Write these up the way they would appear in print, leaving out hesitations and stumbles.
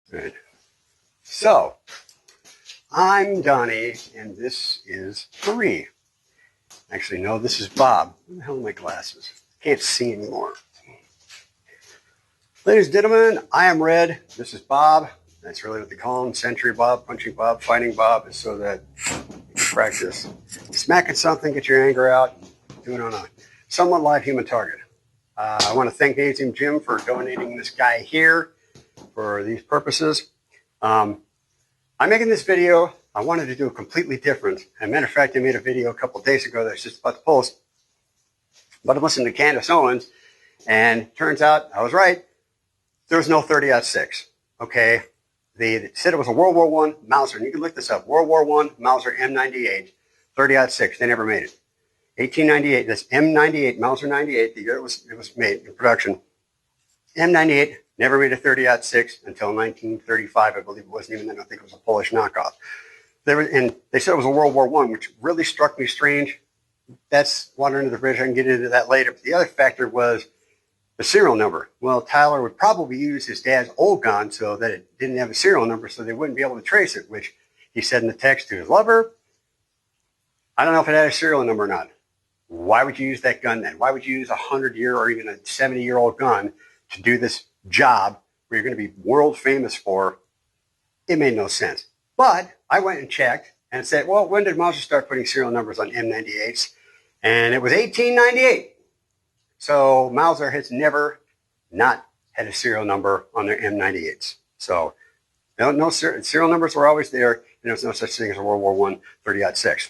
Good. So, I'm Donnie, and this is Marie. Actually, no, this is Bob. Where the hell are my glasses? Can't see anymore. Ladies and gentlemen, I am Red. This is Bob. That's really what they call him. Sentry Bob, Punching Bob, Fighting Bob. Is so that you practice smacking something, get your anger out, doing on a somewhat live human target. I want to thank Nazium Jim for donating this guy here for these purposes. I'm making this video. I wanted to do it completely different. As a matter of fact, I made a video a couple of days ago that I was just about to post. But I listened to Candace Owens, and turns out I was right. There was no 30-06. Okay, they said it was a World War I Mauser, and you can look this up. World War I Mauser M98, 30-06. They never made it. 1898. That's M98 Mauser 98. The year it was made in production. M98 never made a 30-06 until 1935, I believe it wasn't even then. I think it was a Polish knockoff. And they said it was a World War I, which really struck me strange. That's water under the bridge. I can get into that later. But the other factor was the serial number. Well, Tyler would probably use his dad's old gun so that it didn't have a serial number, so they wouldn't be able to trace it, which he said in the text to his lover. I don't know if it had a serial number or not. Why would you use that gun then? Why would you use a 100-year or even a 70-year-old gun to do this job where you're going to be world famous for? It made no sense. But I went and checked and said, well, when did Mauser start putting serial numbers on M98s? And it was 1898. So Mauser has never not had a serial number on their M98s. So no serial numbers were always there, and there was no such thing as a World War I 30-06.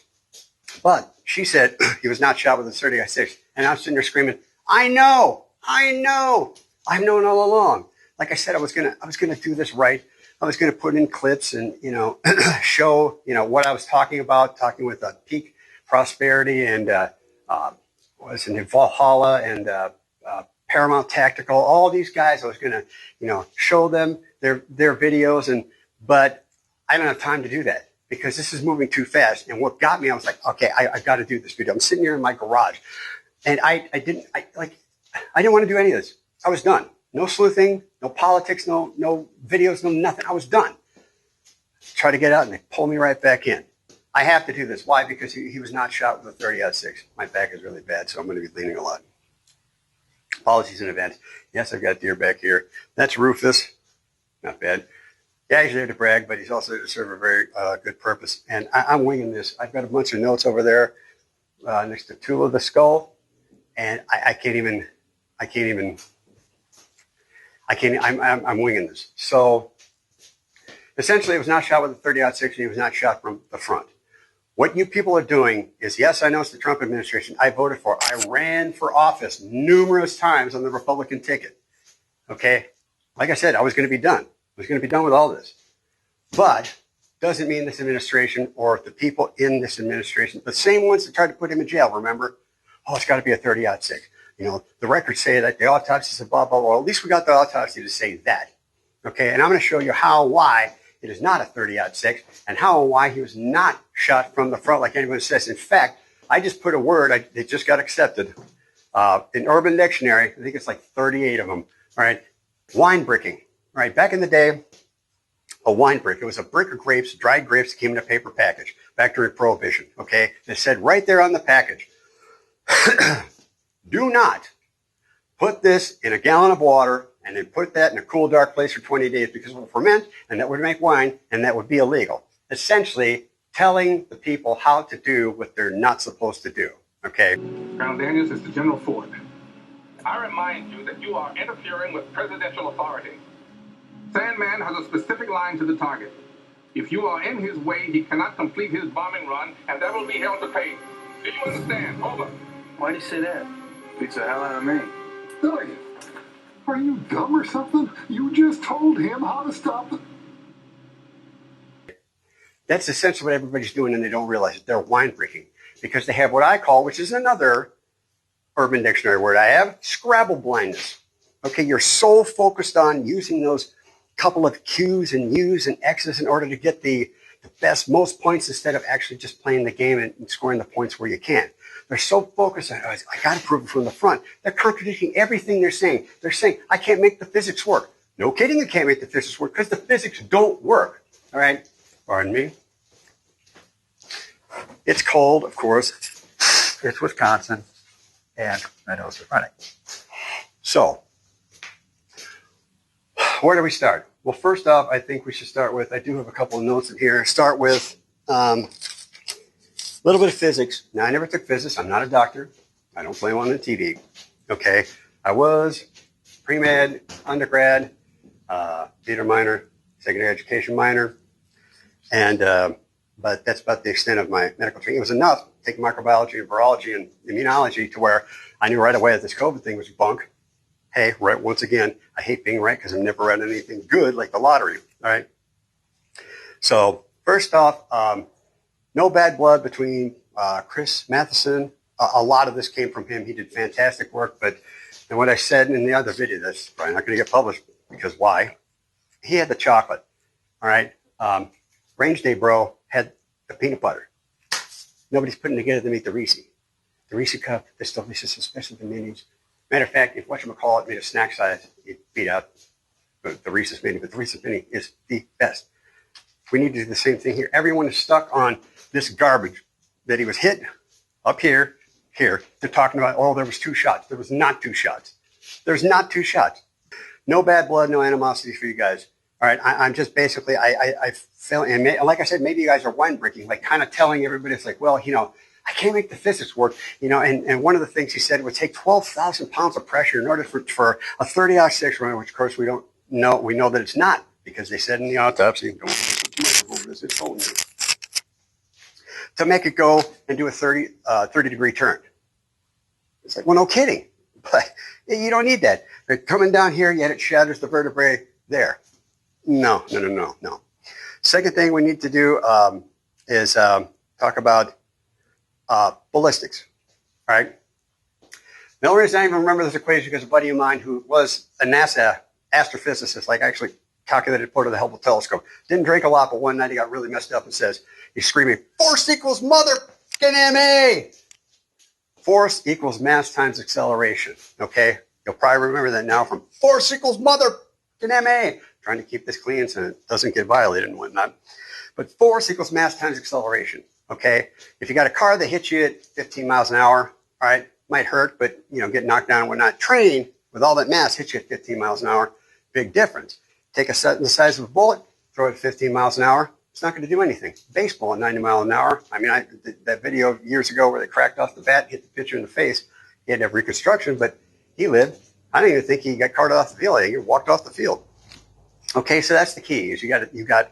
But she said he was not shot with a 30-06. And I'm sitting there screaming, I know, I've known all along. Like I said, I was gonna do this right. I was going to put in clips and, show, what I was talking about, talking with Peak Prosperity and was in Valhalla and Paramount Tactical, all these guys. I was going to, show them their videos, but I don't have time to do that because this is moving too fast. And what got me, I was like, okay, I got to do this video. I'm sitting here in my garage, and I didn't want to do any of this. I was done. No sleuthing, no politics, no videos, no nothing. I was done. Try to get out, and they pull me right back in. I have to do this. Why? Because he was not shot with a 30-06. My back is really bad, so I'm going to be leaning a lot. Apologies in advance. Yes, I've got deer back here. That's Rufus. Not bad. Yeah, he's there to brag, but he's also there to serve a very good purpose. And I'm winging this. I've got a bunch of notes over there next to Tula the skull, and I'm winging this. So essentially, it was not shot with a 30-06, and he was not shot from the front. What you people are doing is, yes, I know it's the Trump administration. I voted for. I ran for office numerous times on the Republican ticket. Okay? Like I said, I was going to be done. I was going to be done with all this. But doesn't mean this administration or the people in this administration, the same ones that tried to put him in jail, remember? Oh, it's got to be a 30-06. The records say that the autopsy said blah, blah, blah. Well, at least we got the autopsy to say that. Okay, and I'm going to show you why it is not a 30-06 and how and why he was not shot from the front like anyone says. In fact, I just put a word, it just got accepted in Urban Dictionary. I think it's like 38 of them. All right, wine bricking. All right, back in the day, a wine brick, it was a brick of grapes, dried grapes that came in a paper package back during Prohibition. Okay, it said right there on the package, do not put this in a gallon of water and then put that in a cool, dark place for 20 days because it will ferment and that would make wine and that would be illegal. Essentially, telling the people how to do what they're not supposed to do. Okay? Colonel Daniels, this is General Ford. I remind you that you are interfering with presidential authority. Sandman has a specific line to the target. If you are in his way, he cannot complete his bombing run, and that will be held to pay. Do you understand? Over. Why do you say that? Beats the hell out of me. Lyin, are you dumb or something? You just told him how to stop the... That's essentially what everybody's doing, and they don't realize it. They're wine bricking because they have what I call, which is another Urban Dictionary word I have, Scrabble blindness. Okay, you're so focused on using those couple of Q's and U's and X's in order to get the best, most points instead of actually just playing the game and scoring the points where you can. They're so focused on, I got to prove it from the front. They're contradicting everything they're saying. They're saying, I can't make the physics work. No kidding, you can't make the physics work because the physics don't work. All right? Pardon me. It's cold, of course. It's Wisconsin, and my nose is running. So, where do we start? Well, first off, I think we should start with, I do have a couple of notes in here. Start with a little bit of physics. Now, I never took physics. I'm not a doctor. I don't play one on TV. Okay? I was pre-med, undergrad, theater minor, secondary education minor, and but that's about the extent of my medical training. It was enough to take microbiology and virology and immunology to where I knew right away that this COVID thing was bunk. Hey, right, once again, I hate being right because I've never read anything good like the lottery, all right? So first off, no bad blood between Chris Matheson. A lot of this came from him. He did fantastic work, but and what I said in the other video that's probably not going to get published because why? He had the chocolate, all right? Range Day Bro had the peanut butter. Nobody's putting together to make the Reese. The Reese cup, this delicious, especially the minis. Matter of fact, if whatchamacallit made a snack size, you'd beat out the Reese's Mini, but the Reese's Mini is the best. We need to do the same thing here. Everyone is stuck on this garbage that he was hit up here. They're talking about, oh, there was 2 shots. There was not 2 shots. There's not 2 shots. No bad blood, no animosity for you guys. All right, I'm just basically, I feel, and like I said, maybe you guys are wine drinking, like kind of telling everybody, it's like, well, I can't make the physics work, and one of the things he said would take 12,000 pounds of pressure in order for a 30-06 run, which of course we don't know. We know that it's not because they said in the autopsy, don't put too much over this, it's holding it, to make it go and do a 30-degree turn. It's like, well, no kidding, but you don't need that. They're coming down here, yet it shatters the vertebrae there. No. Second thing we need to do is talk about ballistics, all right? The only reason I even remember this equation because a buddy of mine who was a NASA astrophysicist, like actually calculated part of the Hubble telescope, didn't drink a lot, but one night he got really messed up and says, he's screaming, force equals mother f***ing MA. Force equals mass times acceleration, okay? You'll probably remember that now from force equals mother f***ing MA. Trying to keep this clean so it doesn't get violated and whatnot. But force equals mass times acceleration. Okay, if you got a car that hits you at 15 miles an hour, all right, might hurt, but get knocked down and whatnot. Train with all that mass hits you at 15 miles an hour, big difference. Take a set the size of a bullet, throw it at 15 miles an hour, it's not going to do anything. Baseball at 90 miles an hour. I mean, that video years ago where they cracked off the bat, hit the pitcher in the face. He had to have reconstruction, but he lived. I don't even think he got carted off the field. He walked off the field. Okay, so that's the key. Is you got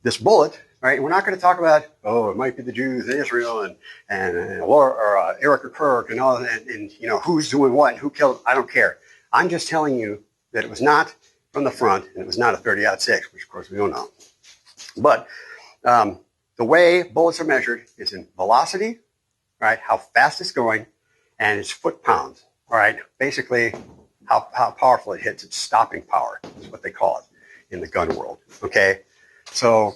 this bullet. Right, and we're not going to talk about, oh, it might be the Jews in Israel and Eric or Kirk and all that, and who's doing what and who killed. I don't care. I'm just telling you that it was not from the front and it was not a 30-06, which of course we don't know. But the way bullets are measured is in velocity, right? How fast it's going, and it's foot-pounds. All right, basically how powerful it hits. Its stopping power is what they call it in the gun world. Okay, so.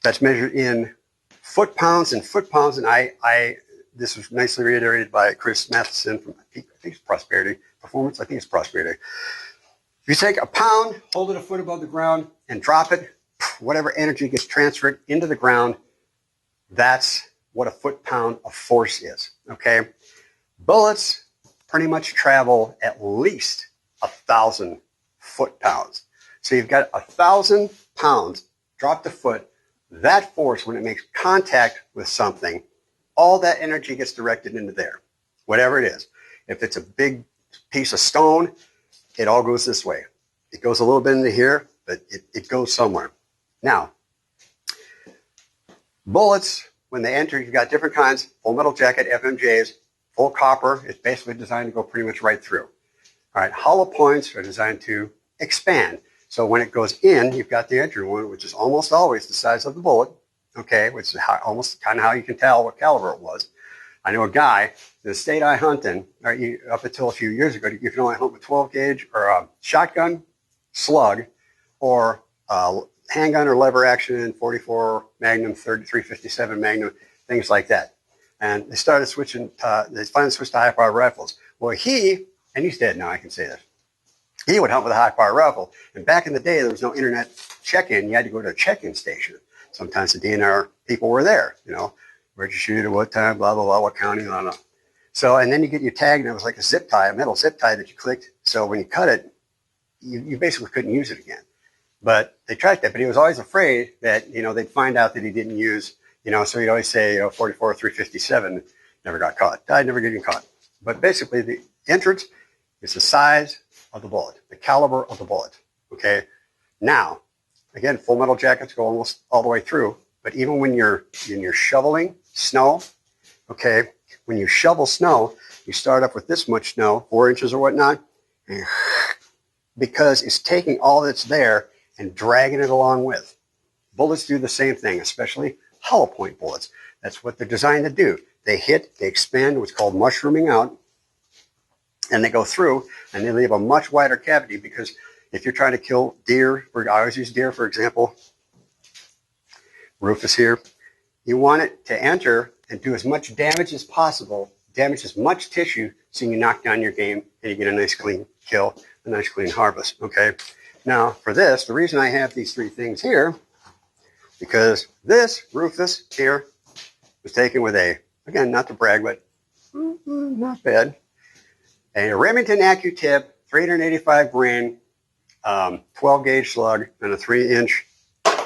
That's measured in foot-pounds, and this was nicely reiterated by Chris Matheson from, I think it's Prosperity Performance. I think it's Prosperity. If you take a pound, hold it a foot above the ground, and drop it, whatever energy gets transferred into the ground, that's what a foot-pound of force is, okay? Bullets pretty much travel at least 1,000 foot-pounds. So you've got 1,000 pounds dropped a foot. That force, when it makes contact with something, all that energy gets directed into there, whatever it is. If it's a big piece of stone, it all goes this way. It goes a little bit into here, but it goes somewhere. Now, bullets, when they enter, you've got different kinds. Full metal jacket, FMJs, full copper is basically designed to go pretty much right through. All right, hollow points are designed to expand. So when it goes in, you've got the entry one, which is almost always the size of the bullet, okay, which is almost kind of how you can tell what caliber it was. I know a guy, the state I hunt in, up until a few years ago, you can only hunt with 12 gauge or a shotgun, slug, or handgun or lever action, 44 Magnum, 357 Magnum, things like that. And they started switching, they finally switched to high-power rifles. Well, and he's dead now, I can say this. He would hunt with a high-power rifle. And back in the day, there was no internet check-in. You had to go to a check-in station. Sometimes the DNR people were there, you know, where'd you shoot at what time, blah, blah, blah, what county, blah, blah. So, and then you get your tag, and it was like a zip tie, a metal zip tie that you clicked. So when you cut it, you basically couldn't use it again. But they tracked that. But he was always afraid that, you know, they'd find out that he didn't use, you know, so he'd always say, you know, 44, 357, never got caught. Died never getting caught. But basically, the entrance is the size of the bullet, the caliber of the bullet. Okay. Now, again, full metal jackets go almost all the way through. But even when you're shoveling snow, okay, when you shovel snow, you start up with this much snow, 4 inches or whatnot, because it's taking all that's there and dragging it along with. Bullets do the same thing, especially hollow point bullets. That's what they're designed to do. They hit, they expand, what's called mushrooming out, and they go through, and they leave a much wider cavity, because if you're trying to kill deer, I always use deer, for example, Rufus here, you want it to enter and do as much damage as possible, damage as much tissue, so you knock down your game and you get a nice clean kill, a nice clean harvest, okay? Now, for this, the reason I have these three things here, because this Rufus here was taken with a, again, not to brag, but not bad, a Remington AccuTip 385 grain 12 gauge slug and a 3-inch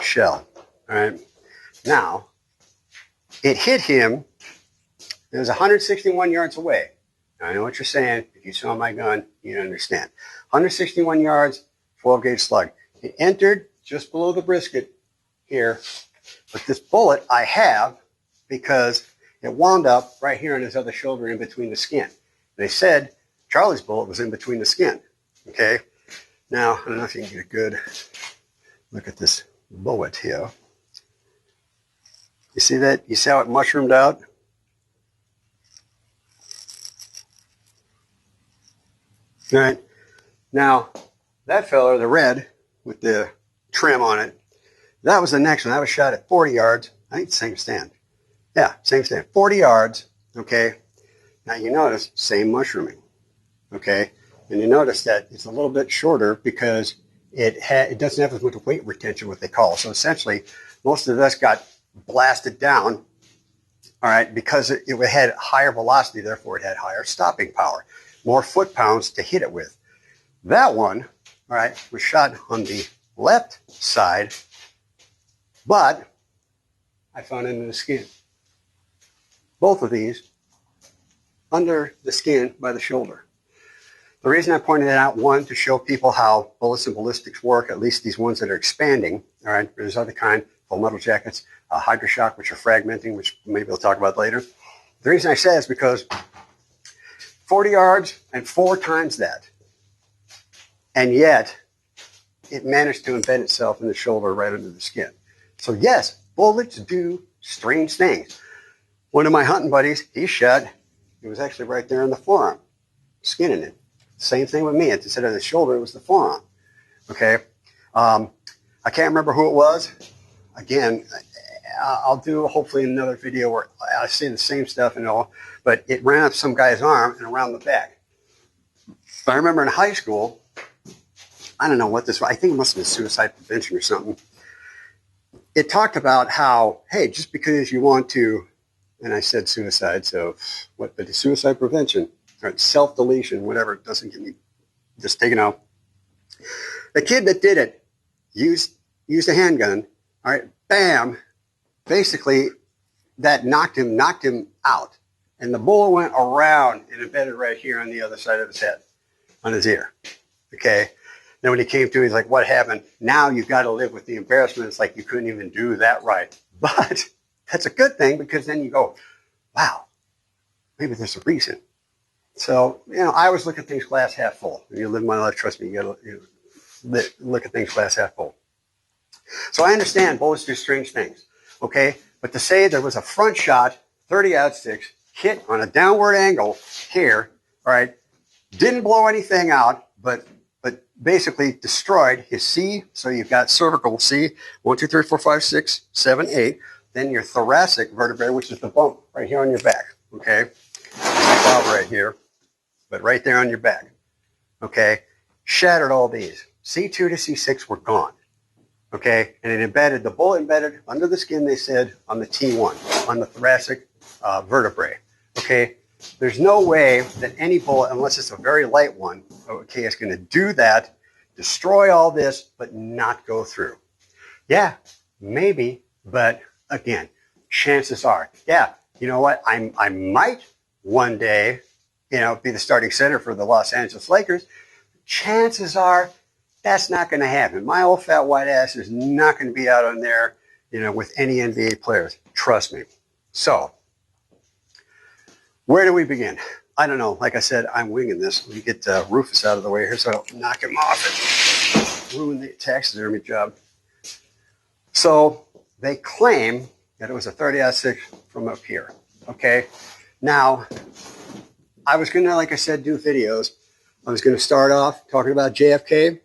shell. All right. Now, it hit him. It was 161 yards away. Now, I know what you're saying. If you saw my gun, you'd understand. 161 yards, 12 gauge slug. It entered just below the brisket here. But this bullet I have because it wound up right here on his other shoulder in between the skin. They said Charlie's bullet was in between the skin. Okay. Now, I don't know if you can get a good look at this bullet here. You see that? You see how it mushroomed out? All right. Now, that fella, the red with the trim on it, that was the next one. That was shot at 40 yards. I think the same stand. Yeah, same stand. 40 yards. Okay. Now, you notice, same mushrooming. Okay. And you notice that it's a little bit shorter because it doesn't have as much weight retention, what they call. So essentially, most of this got blasted down, all right, because it had higher velocity, therefore it had higher stopping power, more foot-pounds to hit it with. That one, all right, was shot on the left side, but I found it in the skin. Both of these under the skin by the shoulder. The reason I pointed it out, one, to show people how bullets and ballistics work, at least these ones that are expanding. All right, there's other kind, full metal jackets, hydroshock, which are fragmenting, which maybe we'll talk about later. The reason I say is because 40 yards and 4 times that, and yet it managed to embed itself in the shoulder right under the skin. So yes, bullets do strange things. One of my hunting buddies, he shot, it was actually right there in the forearm, skinning it. Same thing with me. Instead of the shoulder, it was the forearm. Okay. I can't remember who it was. Again, I'll do hopefully another video where I say the same stuff and all, but it ran up some guy's arm and around the back. But I remember in high school, I don't know what this was. I think it must have been suicide prevention or something. It talked about how, hey, just because you want to, and I said suicide, so what, but the suicide prevention, or self-deletion, whatever, it doesn't get me, just take it out. The kid that did it used a handgun, all right, bam, basically that knocked him out. And the bullet went around and embedded right here on the other side of his head, on his ear, okay? Then when he came to, he's like, what happened? Now you've got to live with the embarrassment. It's like you couldn't even do that right. But that's a good thing because then you go, wow, maybe there's a reason. So, you know, I always look at things glass half full. When you live my life, trust me, you got to look at things glass half full. So I understand bullets do strange things, okay? But to say there was a front shot, 30-06, hit on a downward angle here, all right, didn't blow anything out, but basically destroyed his C. So you've got cervical C, 1, 2, 3, 4, 5, 6, 7, 8. Then your thoracic vertebrae, which is the bump right here on your back, okay? Right here, but right there on your back, okay? shattered all these. C2 to C6 were gone. Okay, and it embedded, the bullet embedded under the skin, they said, on the T1, on the thoracic vertebrae. Okay, there's no way that any bullet, unless it's a very light one, okay, is going to do that, destroy all this, but not go through. Yeah, maybe, but again, chances are, yeah, you know what, I might one day, be the starting center for the Los Angeles Lakers. Chances are, that's not going to happen. My old fat white ass is not going to be out on there, with any NBA players. Trust me. So, where do we begin? I don't know. Like I said, I'm winging this. We get Rufus out of the way here, so I don't knock him off and ruin the taxidermy job. So, they claim that it was a 30-06 from up here. Okay? Now, I was going to, like I said, do videos. I was going to start off talking about JFK.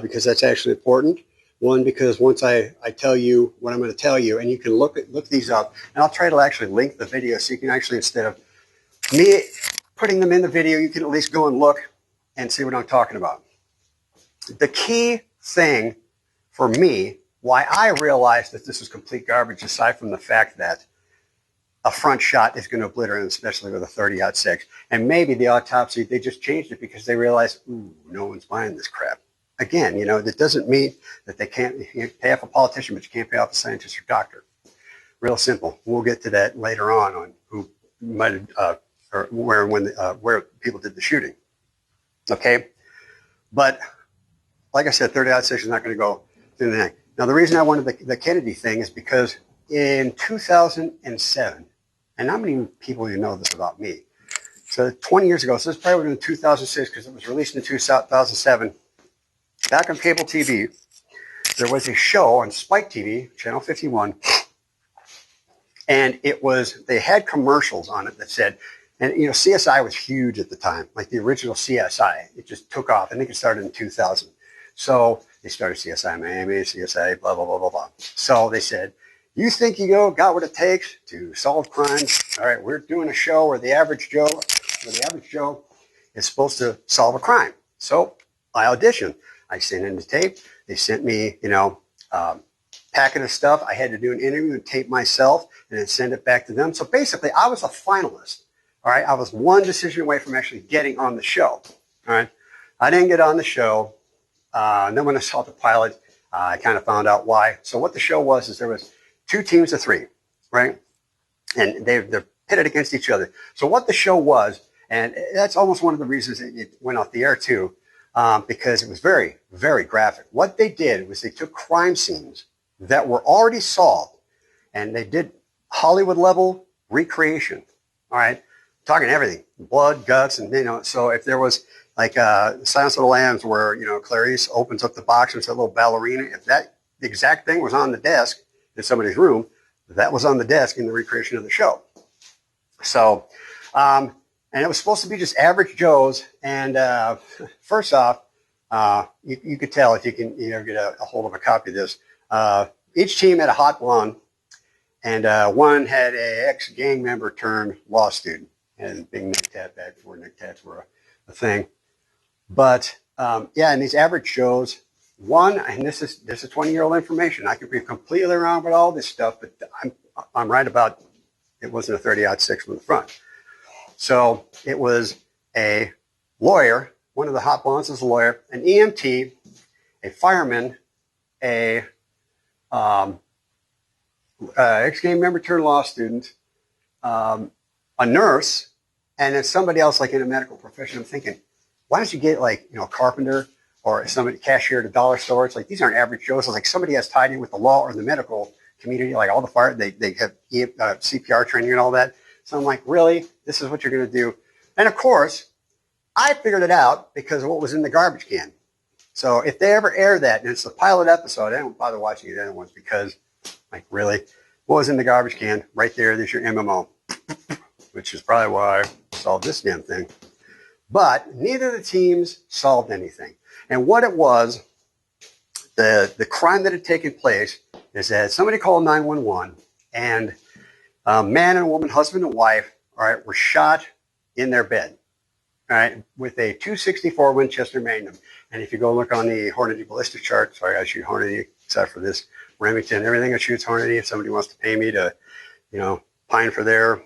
Because that's actually important. One, because once I tell you what I'm going to tell you, and you can look these up, and I'll try to actually link the video so you can actually, instead of me putting them in the video, you can at least go and look and see what I'm talking about. The key thing for me, why I realized that this was complete garbage, aside from the fact that a front shot is going to obliterate, especially with a 30-06. And maybe the autopsy, they just changed it because they realized, ooh, no one's buying this crap. Again, that doesn't mean that they can't pay off a politician, but you can't pay off a scientist or doctor. Real simple. We'll get to that later on who might have, or where people did the shooting. Okay, but like I said, 30-06 is not going to go through the neck. Now, the reason I wanted the Kennedy thing is because in 2007, and how many people know this about me? So 20 years ago, so this probably would have been 2006 because it was released in 2007. Back on cable TV, there was a show on Spike TV, Channel 51, and they had commercials on it that said, and CSI was huge at the time, like the original CSI. It just took off. I think it started in 2000. So they started CSI Miami, CSI, blah, blah, blah, blah, blah. So they said, you think you got what it takes to solve crimes? All right, we're doing a show where the average Joe is supposed to solve a crime. So I auditioned. I sent in the tape. They sent me, packet of stuff. I had to do an interview and tape myself and then send it back to them. So basically, I was a finalist. All right. I was one decision away from actually getting on the show. All right. I didn't get on the show. And then when I saw the pilot, I kind of found out why. So what the show was is there was 2 teams of 3, right? And they're pitted against each other. So what the show was, and that's almost one of the reasons it went off the air too, because it was very, very graphic. What they did was they took crime scenes that were already solved, and they did Hollywood-level recreation. All right, talking everything, blood, guts, and So if there was like Silence of the Lambs, where Clarice opens up the box and it's a little ballerina, if that exact thing was on the desk in somebody's room, that was on the desk in the recreation of the show. So. And it was supposed to be just average Joes. And first off, you could tell if you can get a hold of a copy of this. Each team had a hot blonde, and one had a ex-gang member turned law student, and big neck tat back before neck tats were a thing. But and these average Joes, and this is 20-year-old information. I could be completely wrong with all this stuff, but I'm right about it wasn't a 30-06 from the front. So it was a lawyer, one of the hot blondes was a lawyer, an EMT, a fireman, a ex-gang member turned law student, a nurse, and then somebody else like in a medical profession. I'm thinking, why don't you get like, a carpenter or somebody cashier at a dollar store? It's like, these aren't average Joes. It's like somebody has tied in with the law or the medical community, like all the fire, they have CPR training and all that. So I'm like, really? This is what you're going to do? And of course, I figured it out because of what was in the garbage can. So if they ever air that, and it's the pilot episode, I don't bother watching it other ones because, like, really? What was in the garbage can? Right there, there's your MMO, which is probably why I solved this damn thing. But neither of the teams solved anything. And what it was, the crime that had taken place is that somebody called 911, and a man and woman, husband and wife, all right, were shot in their bed. right, with a 264 Winchester Magnum. And if you go look on the Hornady ballistic chart, sorry, I shoot Hornady except for this Remington. Everything I shoot's Hornady. If somebody wants to pay me to, pine for their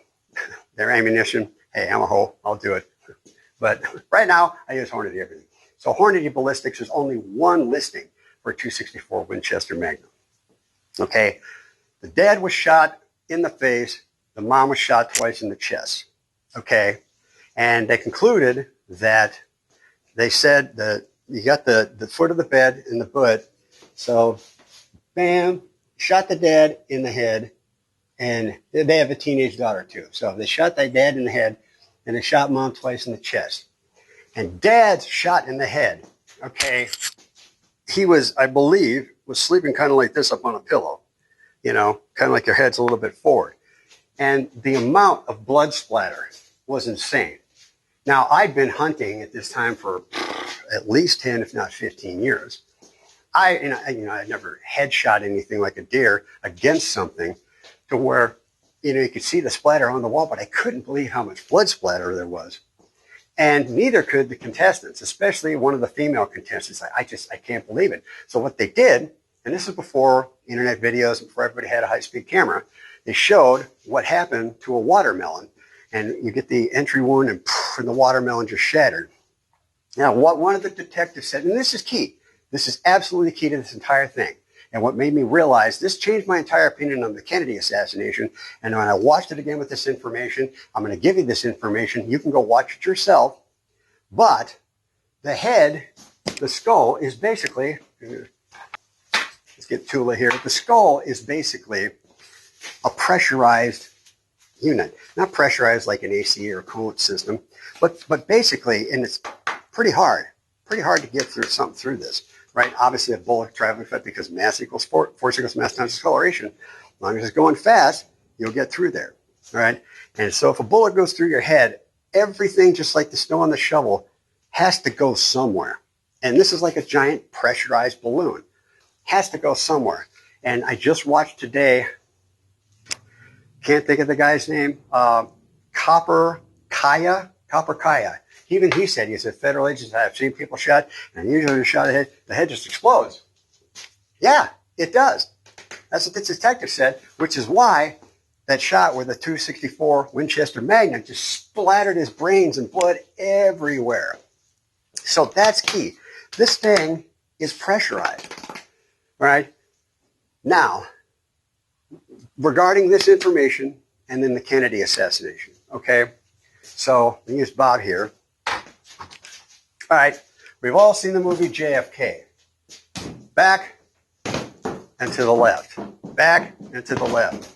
ammunition, hey, I'm a hoe. I'll do it. But right now, I use Hornady everything. So Hornady Ballistics is only one listing for a 264 Winchester Magnum. Okay, the dad was shot in the face. The mom was shot twice in the chest. Okay, and they concluded that they said that you got the foot of the bed in the butt. So, bam, shot the dad in the head. And they have a teenage daughter too. So they shot their dad in the head and they shot mom twice in the chest. And dad's shot in the head. Okay. He was, I believe, was sleeping kind of like this up on a pillow, kind of like your head's a little bit forward. And the amount of blood splatter was insane. Now, I'd been hunting at this time for at least 10, if not 15 years. I never headshot anything like a deer against something to where, you could see the splatter on the wall, but I couldn't believe how much blood splatter there was. And neither could the contestants, especially one of the female contestants. I can't believe it. So what they did, and this is before internet videos and before everybody had a high-speed camera, they showed what happened to a watermelon. And you get the entry wound and the watermelon just shattered. Now, what one of the detectives said, and this is key. This is absolutely key to this entire thing. And what made me realize this changed my entire opinion on the Kennedy assassination. And when I watched it again with this information, I'm going to give you this information. You can go watch it yourself. But the head, the skull is basically, let's get Tula here. The skull is basically a pressurized unit. Not pressurized like an AC or coolant system, but basically, and it's pretty hard to get through this. Right? Obviously, a bullet traveling foot because mass equals force equals mass times acceleration. As long as it's going fast, you'll get through there. All right? And so if a bullet goes through your head, everything, just like the snow on the shovel, has to go somewhere. And this is like a giant pressurized balloon. Has to go somewhere. And I just watched today, can't think of the guy's name, Copper Kaya. Even he said, federal agents, I've seen people shot, and usually when you shot the head just explodes. Yeah, it does. That's what this detective said, which is why that shot with a 264 Winchester Magnum just splattered his brains and blood everywhere. So that's key. This thing is pressurized. All right? Now, regarding this information and then the Kennedy assassination, okay? So, let me use Bob here. All right, we've all seen the movie JFK. Back and to the left. Back and to the left.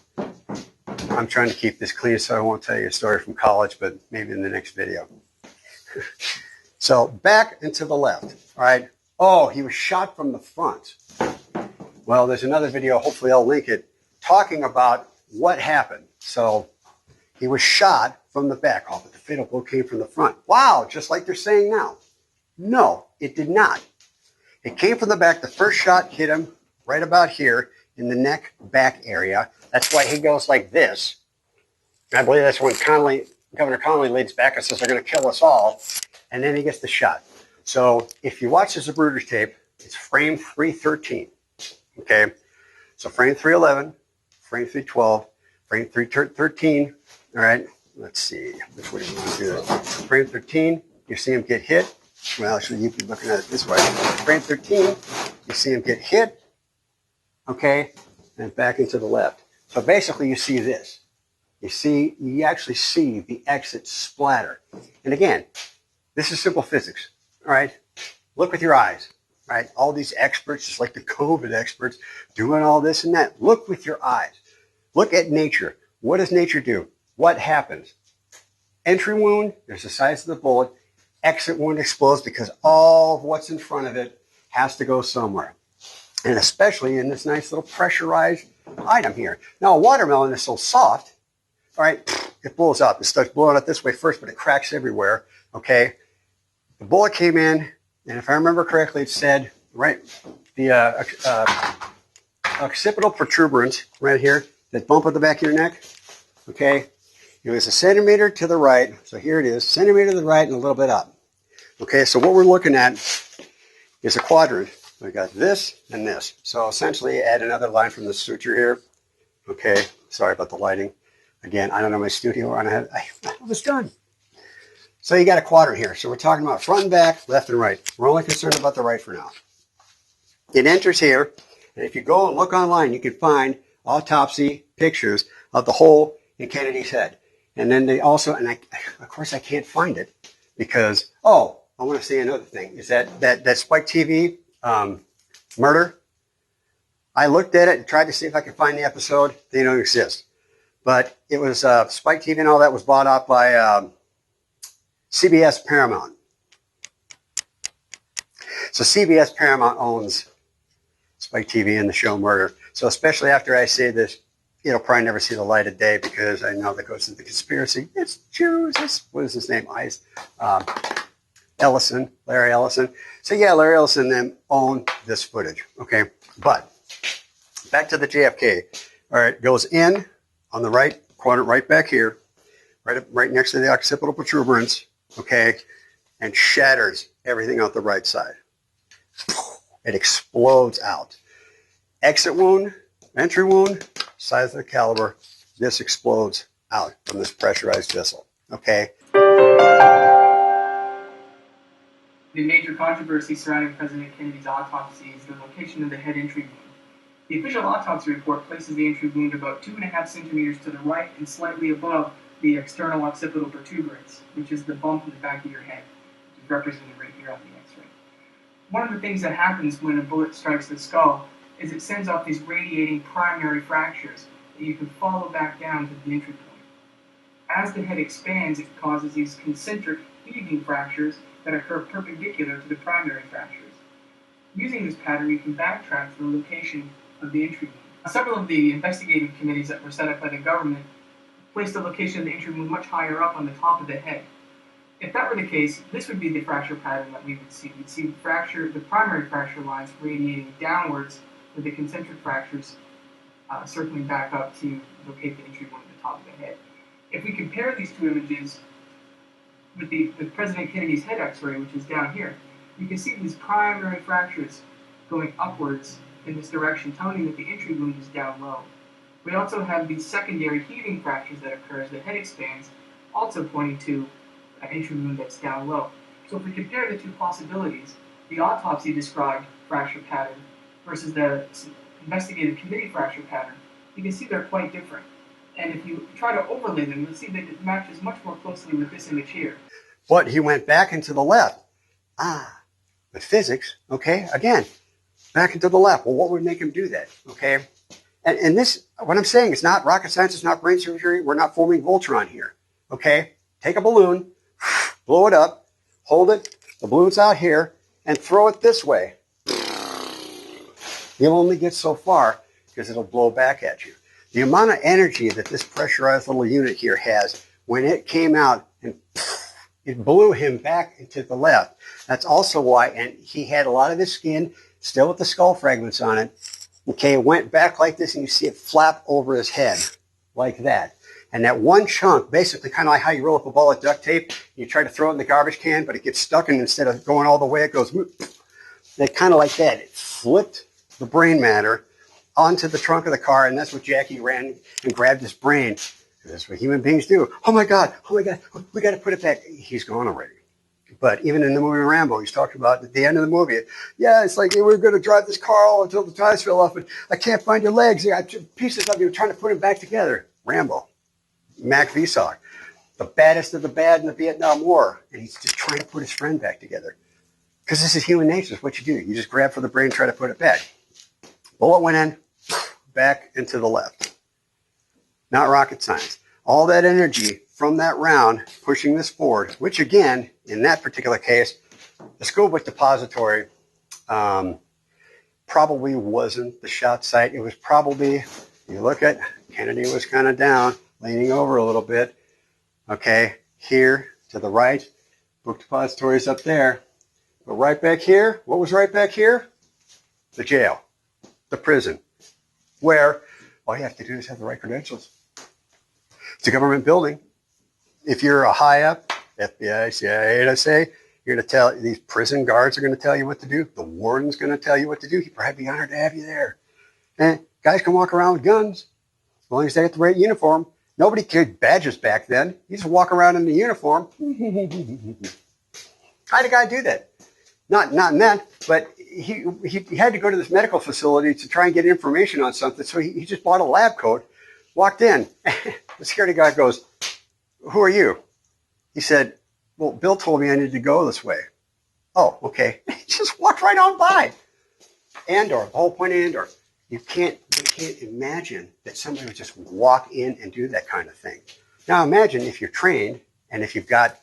I'm trying to keep this clean so I won't tell you a story from college, but maybe in the next video. So back and to the left. All right. Oh, he was shot from the front. Well, there's another video, hopefully I'll link it, talking about what happened. So he was shot from the back. Oh, but the fatal blow came from the front. Wow, just like they're saying now. No, it did not. It came from the back. The first shot hit him right about here in the neck back area. That's why he goes like this. I believe that's when Governor Connolly leads back and says they're going to kill us all. And then he gets the shot. So if you watch the Zabruders tape, it's frame 313. Okay? So frame 311, frame 312, frame 313. All right? Let's see. Which way do you want to do that? Frame 13, you see him get hit. Well, actually, you'd be looking at it this way. Frame 13, you see him get hit, okay, and back into the left. So basically, you see this. You actually see the exit splatter. And again, this is simple physics, all right? Look with your eyes, right? All these experts, just like the COVID experts, doing all this and that. Look with your eyes. Look at nature. What does nature do? What happens? Entry wound, there's the size of the bullet. Exit wound explodes because all of what's in front of it has to go somewhere. And especially in this nice little pressurized item here. Now, a watermelon is so soft, all right, it blows up. It starts blowing up this way first, but it cracks everywhere, okay? The bullet came in, and if I remember correctly, it said, right, the occipital protuberance right here, that bump at the back of your neck, okay? It was a centimeter to the right. So here it is, centimeter to the right and a little bit up. Okay, so what we're looking at is a quadrant. We got this and this. So essentially add another line from the suture here. Okay, sorry about the lighting. Again, I don't know my studio. I was done. So you got a quadrant here. So we're talking about front and back, left and right. We're only concerned about the right for now. It enters here. And if you go and look online, you can find autopsy pictures of the hole in Kennedy's head. And then they also, and of course I can't find it because, oh, I want to say another thing. Is that Spike TV murder? I looked at it and tried to see if I could find the episode. They don't exist. But it was Spike TV and all that was bought out by CBS Paramount. So CBS Paramount owns Spike TV and the show Murder. So especially after I say this, it'll probably never see the light of day because I know that goes into the conspiracy. It's Jews. What is his name? Ellison, Larry Ellison. So yeah, Larry Ellison then owned this footage. Okay, but back to the JFK. All right, goes in on the right quadrant, right back here, right next to the occipital protuberance. Okay, and shatters everything out the right side. It explodes out. Exit wound, entry wound, size of the caliber. This explodes out from this pressurized vessel. Okay. The major controversy surrounding President Kennedy's autopsy is the location of the head entry wound. The official autopsy report places the entry wound about 2.5 centimeters to the right and slightly above the external occipital protuberance, which is the bump in the back of your head, which is represented right here on the X-ray. One of the things that happens when a bullet strikes the skull is it sends off these radiating primary fractures that you can follow back down to the entry point. As the head expands, it causes these concentric heaving fractures that occur perpendicular to the primary fractures. Using this pattern, you can backtrack to the location of the entry wound. Several of the investigative committees that were set up by the government placed the location of the entry wound much higher up on the top of the head. If that were the case, this would be the fracture pattern that we would see. We'd see the primary fracture lines radiating downwards with the concentric fractures circling back up to locate the entry wound at the top of the head. If we compare these two images with President Kennedy's head X-ray, which is down here, you can see these primary fractures going upwards in this direction, telling you that the entry wound is down low. We also have these secondary heaving fractures that occur as the head expands, also pointing to an entry wound that's down low. So if we compare the two possibilities, the autopsy described fracture pattern versus the investigative committee fracture pattern, you can see they're quite different. And if you try to overlay them, you'll see that it matches much more closely with this image here. But he went back into the left. With physics, okay, again, back into the left. Well, what would make him do that, okay? And this, what I'm saying, is not rocket science, it's not brain surgery. We're not forming Voltron here, okay? Take a balloon, blow it up, hold it, the balloon's out here, and throw it this way. You'll only get so far because it'll blow back at you. The amount of energy that this pressurized little unit here has, when it came out and it blew him back into the left. That's also why, and he had a lot of his skin still with the skull fragments on it. Okay, it went back like this, and you see it flap over his head like that. And that one chunk, basically kind of like how you roll up a ball of duct tape, you try to throw it in the garbage can, but it gets stuck, and instead of going all the way, it goes, that kind of like that. It flipped the brain matter onto the trunk of the car, and that's what Jackie ran and grabbed his brain. That's what human beings do. Oh my God, we got to put it back. He's gone already. But even in the movie Rambo, he's talking about at the end of the movie, yeah, it's like, hey, we're going to drive this car all until the tires fell off, but I can't find your legs. I have pieces of you trying to put them back together. Rambo, Mac Visok, the baddest of the bad in the Vietnam War, and he's just trying to put his friend back together. Because this is human nature. It's what you do. You just grab for the brain and try to put it back. Bullet went in, back into the left. Not rocket science. All that energy from that round pushing this forward, which again, in that particular case, the school book depository probably wasn't the shot site. It was probably, you look at, Kennedy was kind of down, leaning over a little bit. Okay, here to the right, book depository is up there. But right back here, what was right back here? The jail, the prison, where all you have to do is have the right credentials. It's a government building. if you're a high up, FBI, CIA, NSA, you're going to tell, these prison guards are going to tell you what to do. The warden's going to tell you what to do. He'd probably be honored to have you there. And guys can walk around with guns as long as they get the right uniform. Nobody carried badges back then. You just walk around in the uniform. How'd a guy do that? Not in that, but he had to go to this medical facility to try and get information on something. So he just bought a lab coat, walked in. The security guy goes, "Who are you?" He said, "Well, Bill told me I needed to go this way." "Oh, okay." He just walked right on by. Andor, the whole point of Andor. You can't imagine that somebody would just walk in and do that kind of thing. Now imagine if you're trained and if you've got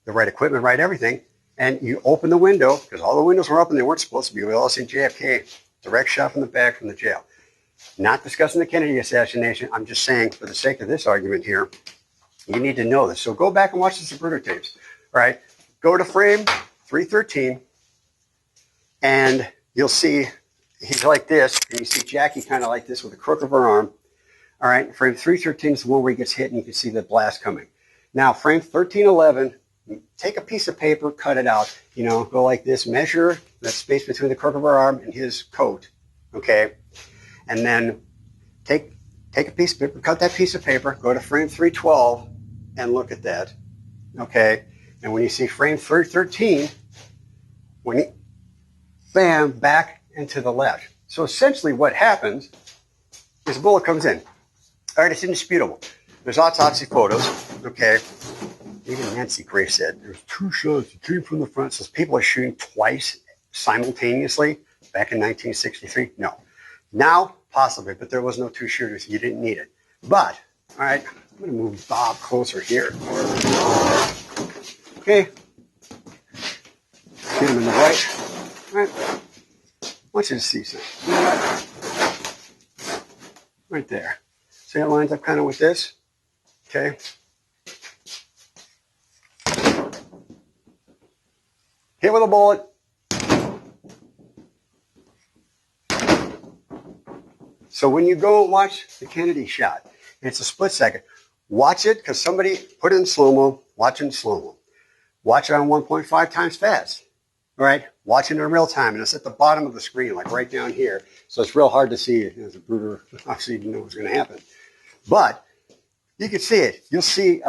the right equipment, right everything, and you open the window, because all the windows were open, they weren't supposed to be. We all seen JFK, direct shot from the back from the jail. Not discussing the Kennedy assassination. I'm just saying, for the sake of this argument here, you need to know this. So go back and watch the Zapruder tapes. All right, go to frame 313, and you'll see he's like this, and you see Jackie kind of like this with the crook of her arm. All right, frame 313 is the one where he gets hit, and you can see the blast coming. Now, frame 1311, take a piece of paper, cut it out. You know, go like this, measure the space between the crook of her arm and his coat, okay? And then take a piece of paper, cut that piece of paper, go to frame 312, and look at that, okay? And when you see frame 313, when he, bam, back and to the left. So essentially what happens is a bullet comes in. All right, it's indisputable. There's autopsy photos, okay? Even Nancy Gray said there's 2 shots that came from the front. So people are shooting twice simultaneously back in 1963. No. Now, possibly, but there was no 2 shooters. You didn't need it. But, all right, I'm going to move Bob closer here. Okay. Get him in the right. All right. I want you to see something. Right there. See how it lines up kind of with this? Okay. Hit with a bullet. So when you go and watch the Kennedy shot, and it's a split second, watch it, because somebody put it in slow-mo, watch it in slow-mo. Watch it on 1.5 times fast. All right, watch it in real time, and it's at the bottom of the screen, like right down here. So it's real hard to see it. As a brooder, obviously, you didn't know what was going to happen. But you can see it. You'll see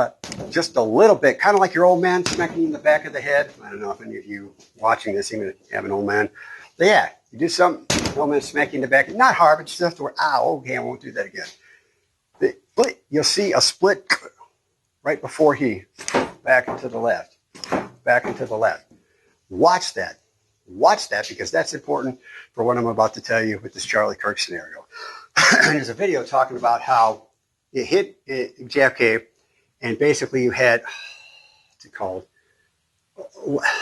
just a little bit, kind of like your old man smacking you in the back of the head. I don't know if any of you watching this even have an old man. But yeah, you do something, old man smacking you in the back. Not hard, but just enough to where, ow, okay, I won't do that again. You'll see a split right before he back and to the left, back and to the left. Watch that. Watch that, because that's important for what I'm about to tell you with this Charlie Kirk scenario. And there's a video talking about how it hit JFK, and basically you had, what's it called,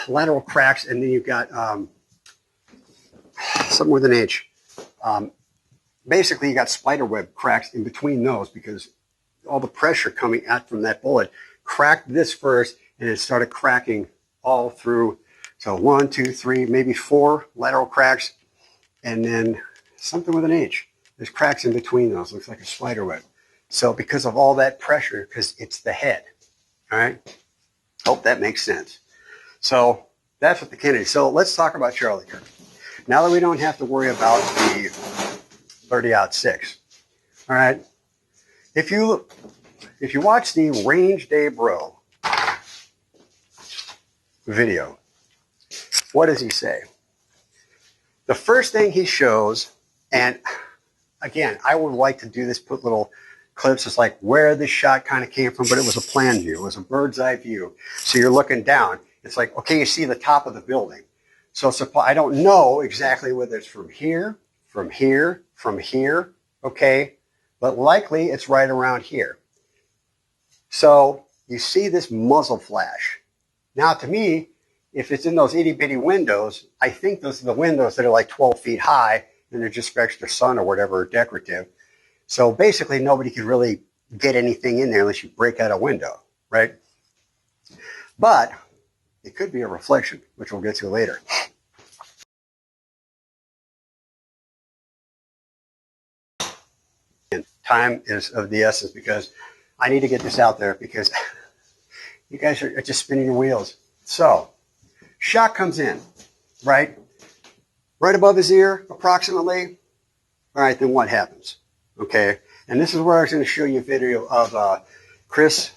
lateral cracks, and then you've got something with an H. Basically, you got spiderweb cracks in between those, because all the pressure coming out from that bullet cracked this first, and it started cracking all through. So 1, 2, 3, maybe 4 lateral cracks, and then something with an H. There's cracks in between those. Looks like a spider web. So because of all that pressure, because it's the head. All right? Hope that makes sense. So that's what the Kennedy. So let's talk about Charlie Kirk. Now that we don't have to worry about the 30-06. All right? If you watch the Range Day Bro video, what does he say? The first thing he shows, and again, I would like to do this, put little clips. It's like where this shot kind of came from, but it was a plan view. It was a bird's eye view. So you're looking down. It's like, okay, you see the top of the building. So I don't know exactly whether it's from here, okay? But likely it's right around here. So you see this muzzle flash. Now to me, if it's in those itty bitty windows, I think those are the windows that are like 12 feet high, and they're just for extra sun or whatever, decorative. So basically nobody could really get anything in there unless you break out a window, right? But it could be a reflection, which we'll get to later. And time is of the essence, because I need to get this out there, because You guys are just spinning your wheels. So, shock comes in, right? Right above his ear, approximately. All right, then what happens? Okay, and this is where I was going to show you a video of Chris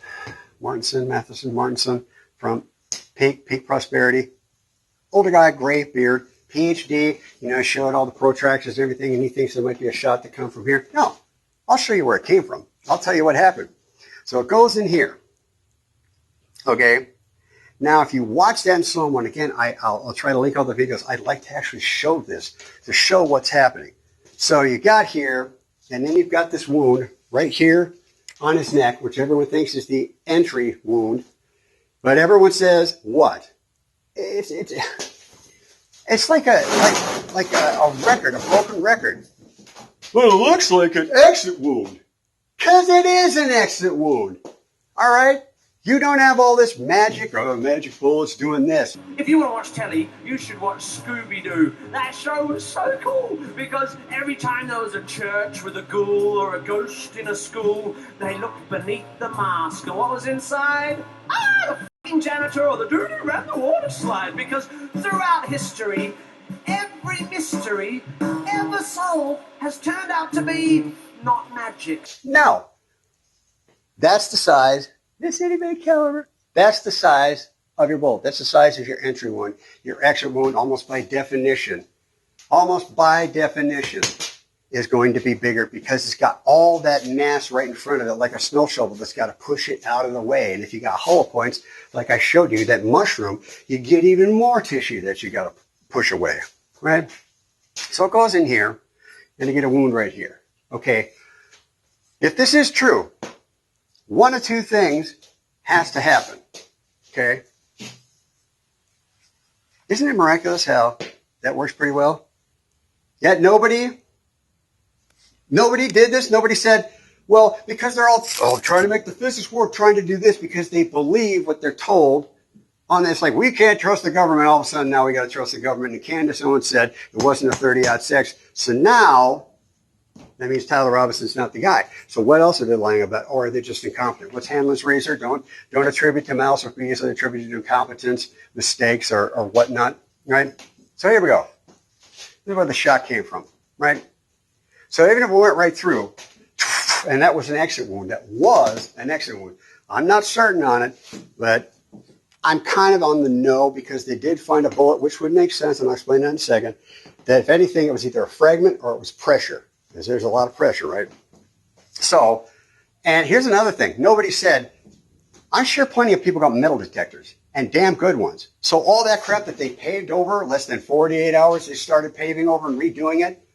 Martinson from Peak Prosperity. Older guy, gray beard, PhD, showing all the protractors and everything, and he thinks there might be a shot to come from here. No, I'll show you where it came from. I'll tell you what happened. So it goes in here. Okay. Now, if you watch that in slow-mo, and again, I'll try to link all the videos. I'd like to actually show this to show what's happening. So you got here, and then you've got this wound right here on his neck, which everyone thinks is the entry wound. But everyone says, what? It's like a record, a broken record. Well, it looks like an exit wound. Because it is an exit wound. All right? You don't have all this magic, magic bullets doing this. If you want to watch telly, you should watch Scooby-Doo. That show was so cool because every time there was a church with a ghoul or a ghost in a school, they looked beneath the mask. And what was inside? The fucking janitor or the dude who ran the water slide. Because throughout history, every mystery ever solved has turned out to be not magic. No. That's the size. This itty-bitty caliber. That's the size of your bullet. That's the size of your entry wound. Your exit wound, almost by definition, is going to be bigger because it's got all that mass right in front of it, like a snow shovel that's got to push it out of the way. And if you got hollow points, like I showed you, that mushroom, you get even more tissue that you got to push away, right? So it goes in here, and you get a wound right here. Okay. If this is true, one of two things has to happen, okay? Isn't it miraculous how that works pretty well? Yet nobody did this. Nobody said, well, because they're all trying to make the physics work, trying to do this because they believe what they're told on this. Like, we can't trust the government. All of a sudden, now we got to trust the government. And Candace Owens said it wasn't a 30-06. So now, that means Tyler Robinson's not the guy. So what else are they lying about? Or are they just incompetent? What's Hanlon's razor? Don't attribute to malice or be easily attributed to incompetence, mistakes, or whatnot, right? So here we go. This is where the shot came from, right? So even if we went right through, and that was an exit wound, I'm not certain on it, but I'm kind of on the no because they did find a bullet, which would make sense, and I'll explain that in a second, that if anything, it was either a fragment or it was pressure. Because there's a lot of pressure, right? So, and here's another thing. Nobody said, I'm sure plenty of people got metal detectors, and damn good ones. So all that crap that they paved over, less than 48 hours, they started paving over and redoing it.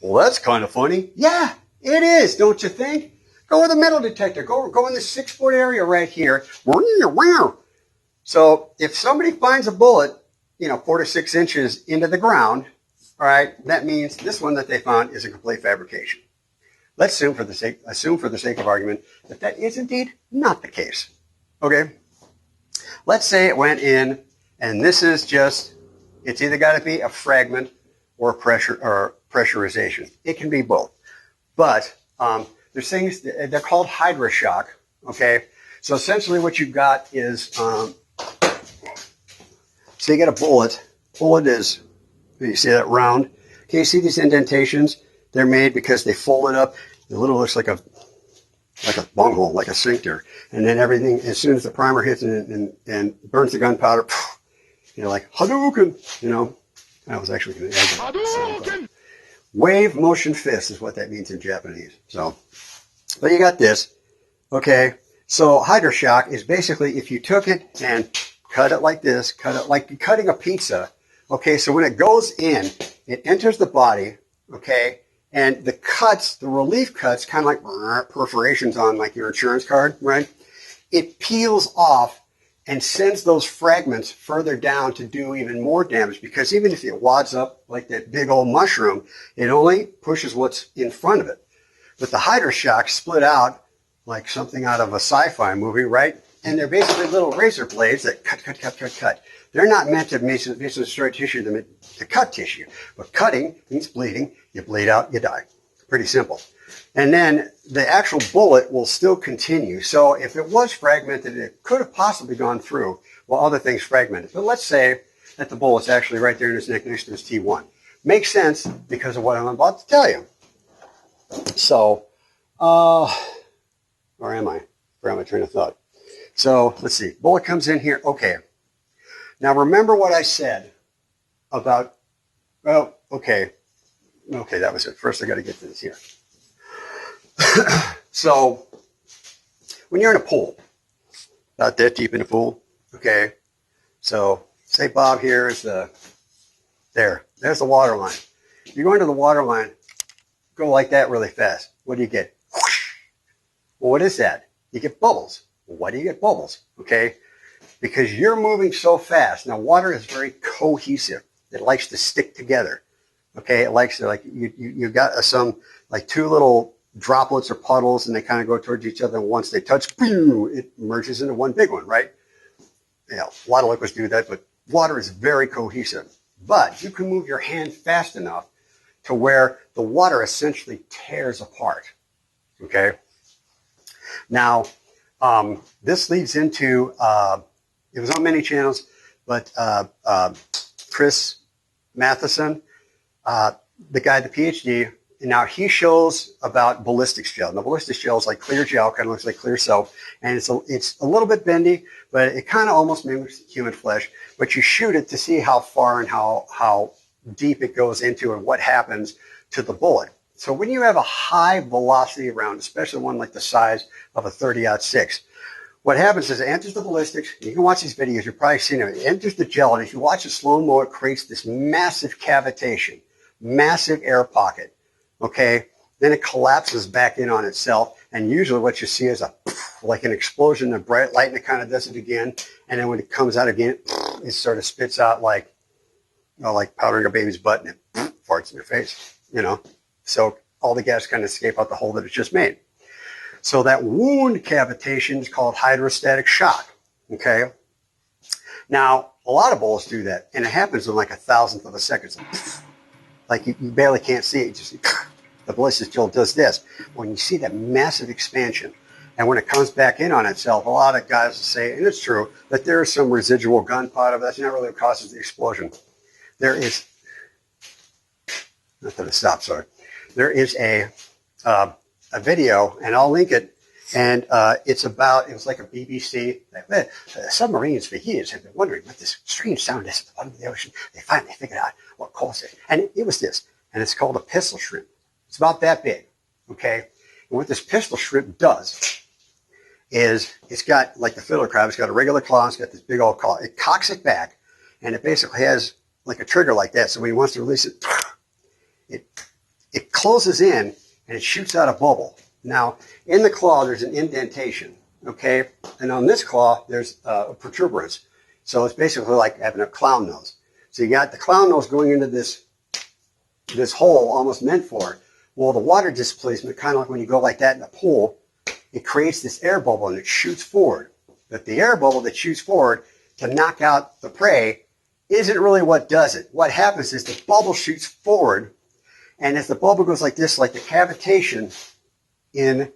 Well, that's kind of funny. Yeah, it is, don't you think? Go with a metal detector. Go in this 6-foot area right here. So if somebody finds a bullet, 4 to 6 inches into the ground, all right, that means this one that they found is a complete fabrication. Let's assume for the sake of argument that is indeed not the case. Okay? Let's say it went in, and this is just, it's either got to be a fragment or pressurization. It can be both. But there's things, they're called hydroshock. Okay? So essentially what you've got is, so you get a bullet. Bullet is, you see that round? Can you see these indentations? They're made because they fold it up. It literally looks like a bunghole, like a sphincter. And then everything, as soon as the primer hits and burns the gunpowder, like Hadouken, that was actually going to Hadouken! Wave motion fist is what that means in Japanese. So, but you got this. Okay. So hydroshock is basically if you took it and cut it like this, cut it like cutting a pizza. Okay, so when it goes in, it enters the body, okay, and the cuts, the relief cuts, kind of like perforations on like your insurance card, right? It peels off and sends those fragments further down to do even more damage because even if it wads up like that big old mushroom, it only pushes what's in front of it. But the hydroshock split out like something out of a sci-fi movie, right? And they're basically little razor blades that cut. They're not meant to destroy tissue, they're meant to cut tissue. But cutting means bleeding. You bleed out, you die. Pretty simple. And then the actual bullet will still continue. So if it was fragmented, it could have possibly gone through while other things fragmented. But let's say that the bullet's actually right there in his neck next to his T1. Makes sense because of what I'm about to tell you. So, where am I? Forgot my train of thought. So let's see. Bullet comes in here. Okay. Now remember what I said about, well, okay. Okay, that was it. First I got to get to this here. So when you're in a pool, about that deep in the pool, okay. So say Bob here is there's the water line. You go into the water line, go like that really fast. What do you get? Whoosh. Well, what is that? You get bubbles. Well, why do you get bubbles? Okay. Because you're moving so fast. Now, water is very cohesive. It likes to stick together. Okay. It likes to, like, you got some, like, two little droplets or puddles, and they kind of go towards each other. And once they touch, boom, it merges into one big one, right? You know, a lot of liquids do that, but water is very cohesive. But you can move your hand fast enough to where the water essentially tears apart. Okay. Now, this leads into, it was on many channels, but Chris Matheson, the guy, the PhD, and now he shows about ballistics gel. Now, ballistics gel is like clear gel, kind of looks like clear soap, and it's a little bit bendy, but it kind of almost mimics human flesh. But you shoot it to see how far and how deep it goes into and what happens to the bullet. So when you have a high velocity round, especially one like the size of a 30-06, what happens is it enters the ballistics. You can watch these videos. You've probably seen it. It enters the gel, and if you watch it slow-mo, it creates this massive cavitation, massive air pocket. Okay, then it collapses back in on itself, and usually what you see is like an explosion of bright light, and it kind of does it again, and then when it comes out again, it sort of spits out like, you know, like powdering a baby's butt, and it farts in your face, you know. So all the gas kind of escape out the hole that it's just made. So that wound cavitation is called hydrostatic shock. Okay. Now, a lot of bullets do that, and it happens in like 1,000th of a second. So, like you barely can't see it. You just, the ballistic gel does this. When you see that massive expansion, and when it comes back in on itself, a lot of guys will say, and it's true, that there is some residual gunpowder, but that's not really what causes the explosion. There is, not that it stopped, sorry. There is a video, and I'll link it, and it was like a BBC. Submarines for years have been wondering what this strange sound is at the bottom of the ocean. They finally figured out what caused it. And it was this, and it's called a pistol shrimp. It's about that big, okay? And what this pistol shrimp does is it's got, like the fiddler crab, it's got a regular claw, it's got this big old claw. It cocks it back, and it basically has like a trigger like that. So when he wants to release it, it closes in, and it shoots out a bubble. Now, in the claw, there's an indentation, okay? And on this claw, there's a protuberance. So it's basically like having a clown nose. So you got the clown nose going into this hole almost meant for it. Well, the water displacement, kind of like when you go like that in a pool, it creates this air bubble, and it shoots forward. But the air bubble that shoots forward to knock out the prey isn't really what does it. What happens is the bubble shoots forward, and as the bubble goes like this, like the cavitation in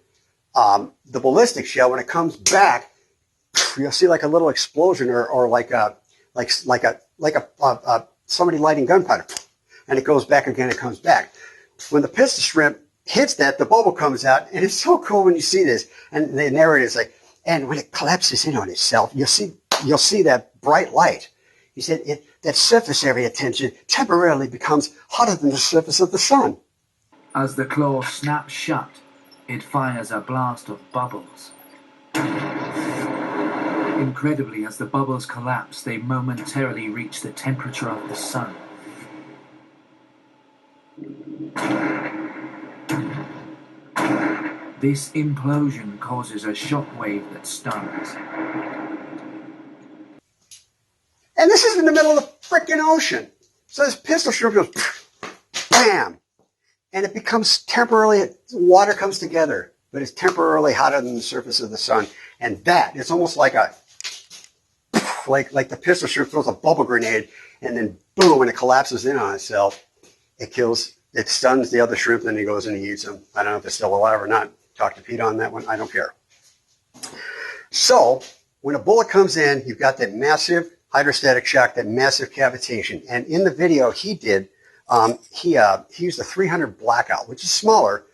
the ballistic shell, when it comes back, you'll see like a little explosion, or like somebody lighting gunpowder, and it goes back again. It comes back. When the pistol shrimp hits that, the bubble comes out, and it's so cool when you see this. And the narrator is like, and when it collapses in on itself, you'll see that bright light. He said that surface area tension temporarily becomes hotter than the surface of the sun. As the claw snaps shut, it fires a blast of bubbles. Incredibly, as the bubbles collapse, they momentarily reach the temperature of the sun. This implosion causes a shockwave that stuns. And this is in the middle of the frickin' ocean. So this pistol shrimp goes, bam! And it becomes temporarily, water comes together, but it's temporarily hotter than the surface of the sun. And that, it's almost like like the pistol shrimp throws a bubble grenade, and then boom, when it collapses in on itself, it kills it stuns the other shrimp, then he goes and he eats them. I don't know if it's still alive or not. Talk to Pete on that one. I don't care. So when a bullet comes in, you've got that massive hydrostatic shock, that massive cavitation. And in the video he did, he used a 300 blackout, which is smaller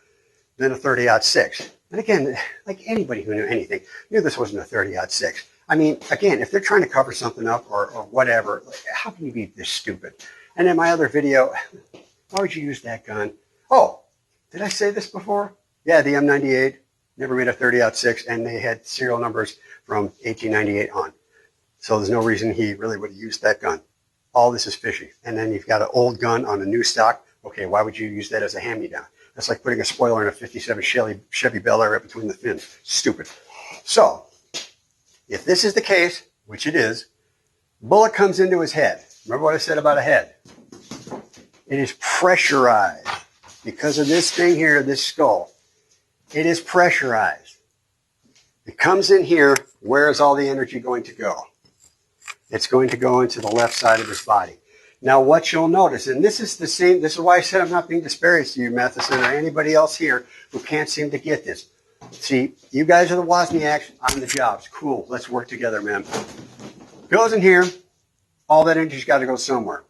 than a 30-06. And again, like anybody who knew anything knew this wasn't a 30-06. I mean, again, if they're trying to cover something up or whatever, like, how can you be this stupid? And in my other video, why would you use that gun? Oh, did I say this before? Yeah, the M98 never made a 30-06, and they had serial numbers from 1898 on. So there's no reason he really would have used that gun. All this is fishy. And then you've got an old gun on a new stock. Okay, why would you use that as a hand-me-down? That's like putting a spoiler in a 57 Chevy Bel Air right between the fins. Stupid. So, if this is the case, which it is, bullet comes into his head. Remember what I said about a head? It is pressurized. Because of this thing here, this skull, it is pressurized. It comes in here. Where is all the energy going to go? It's going to go into the left side of his body. Now, what you'll notice, and this is the same, this is why I said I'm not being disparaged to you, Matheson, or anybody else here who can't seem to get this. See, you guys are the Wozniaks, I'm the Jobs. Cool, let's work together, man. Goes in here, all that energy's got to go somewhere.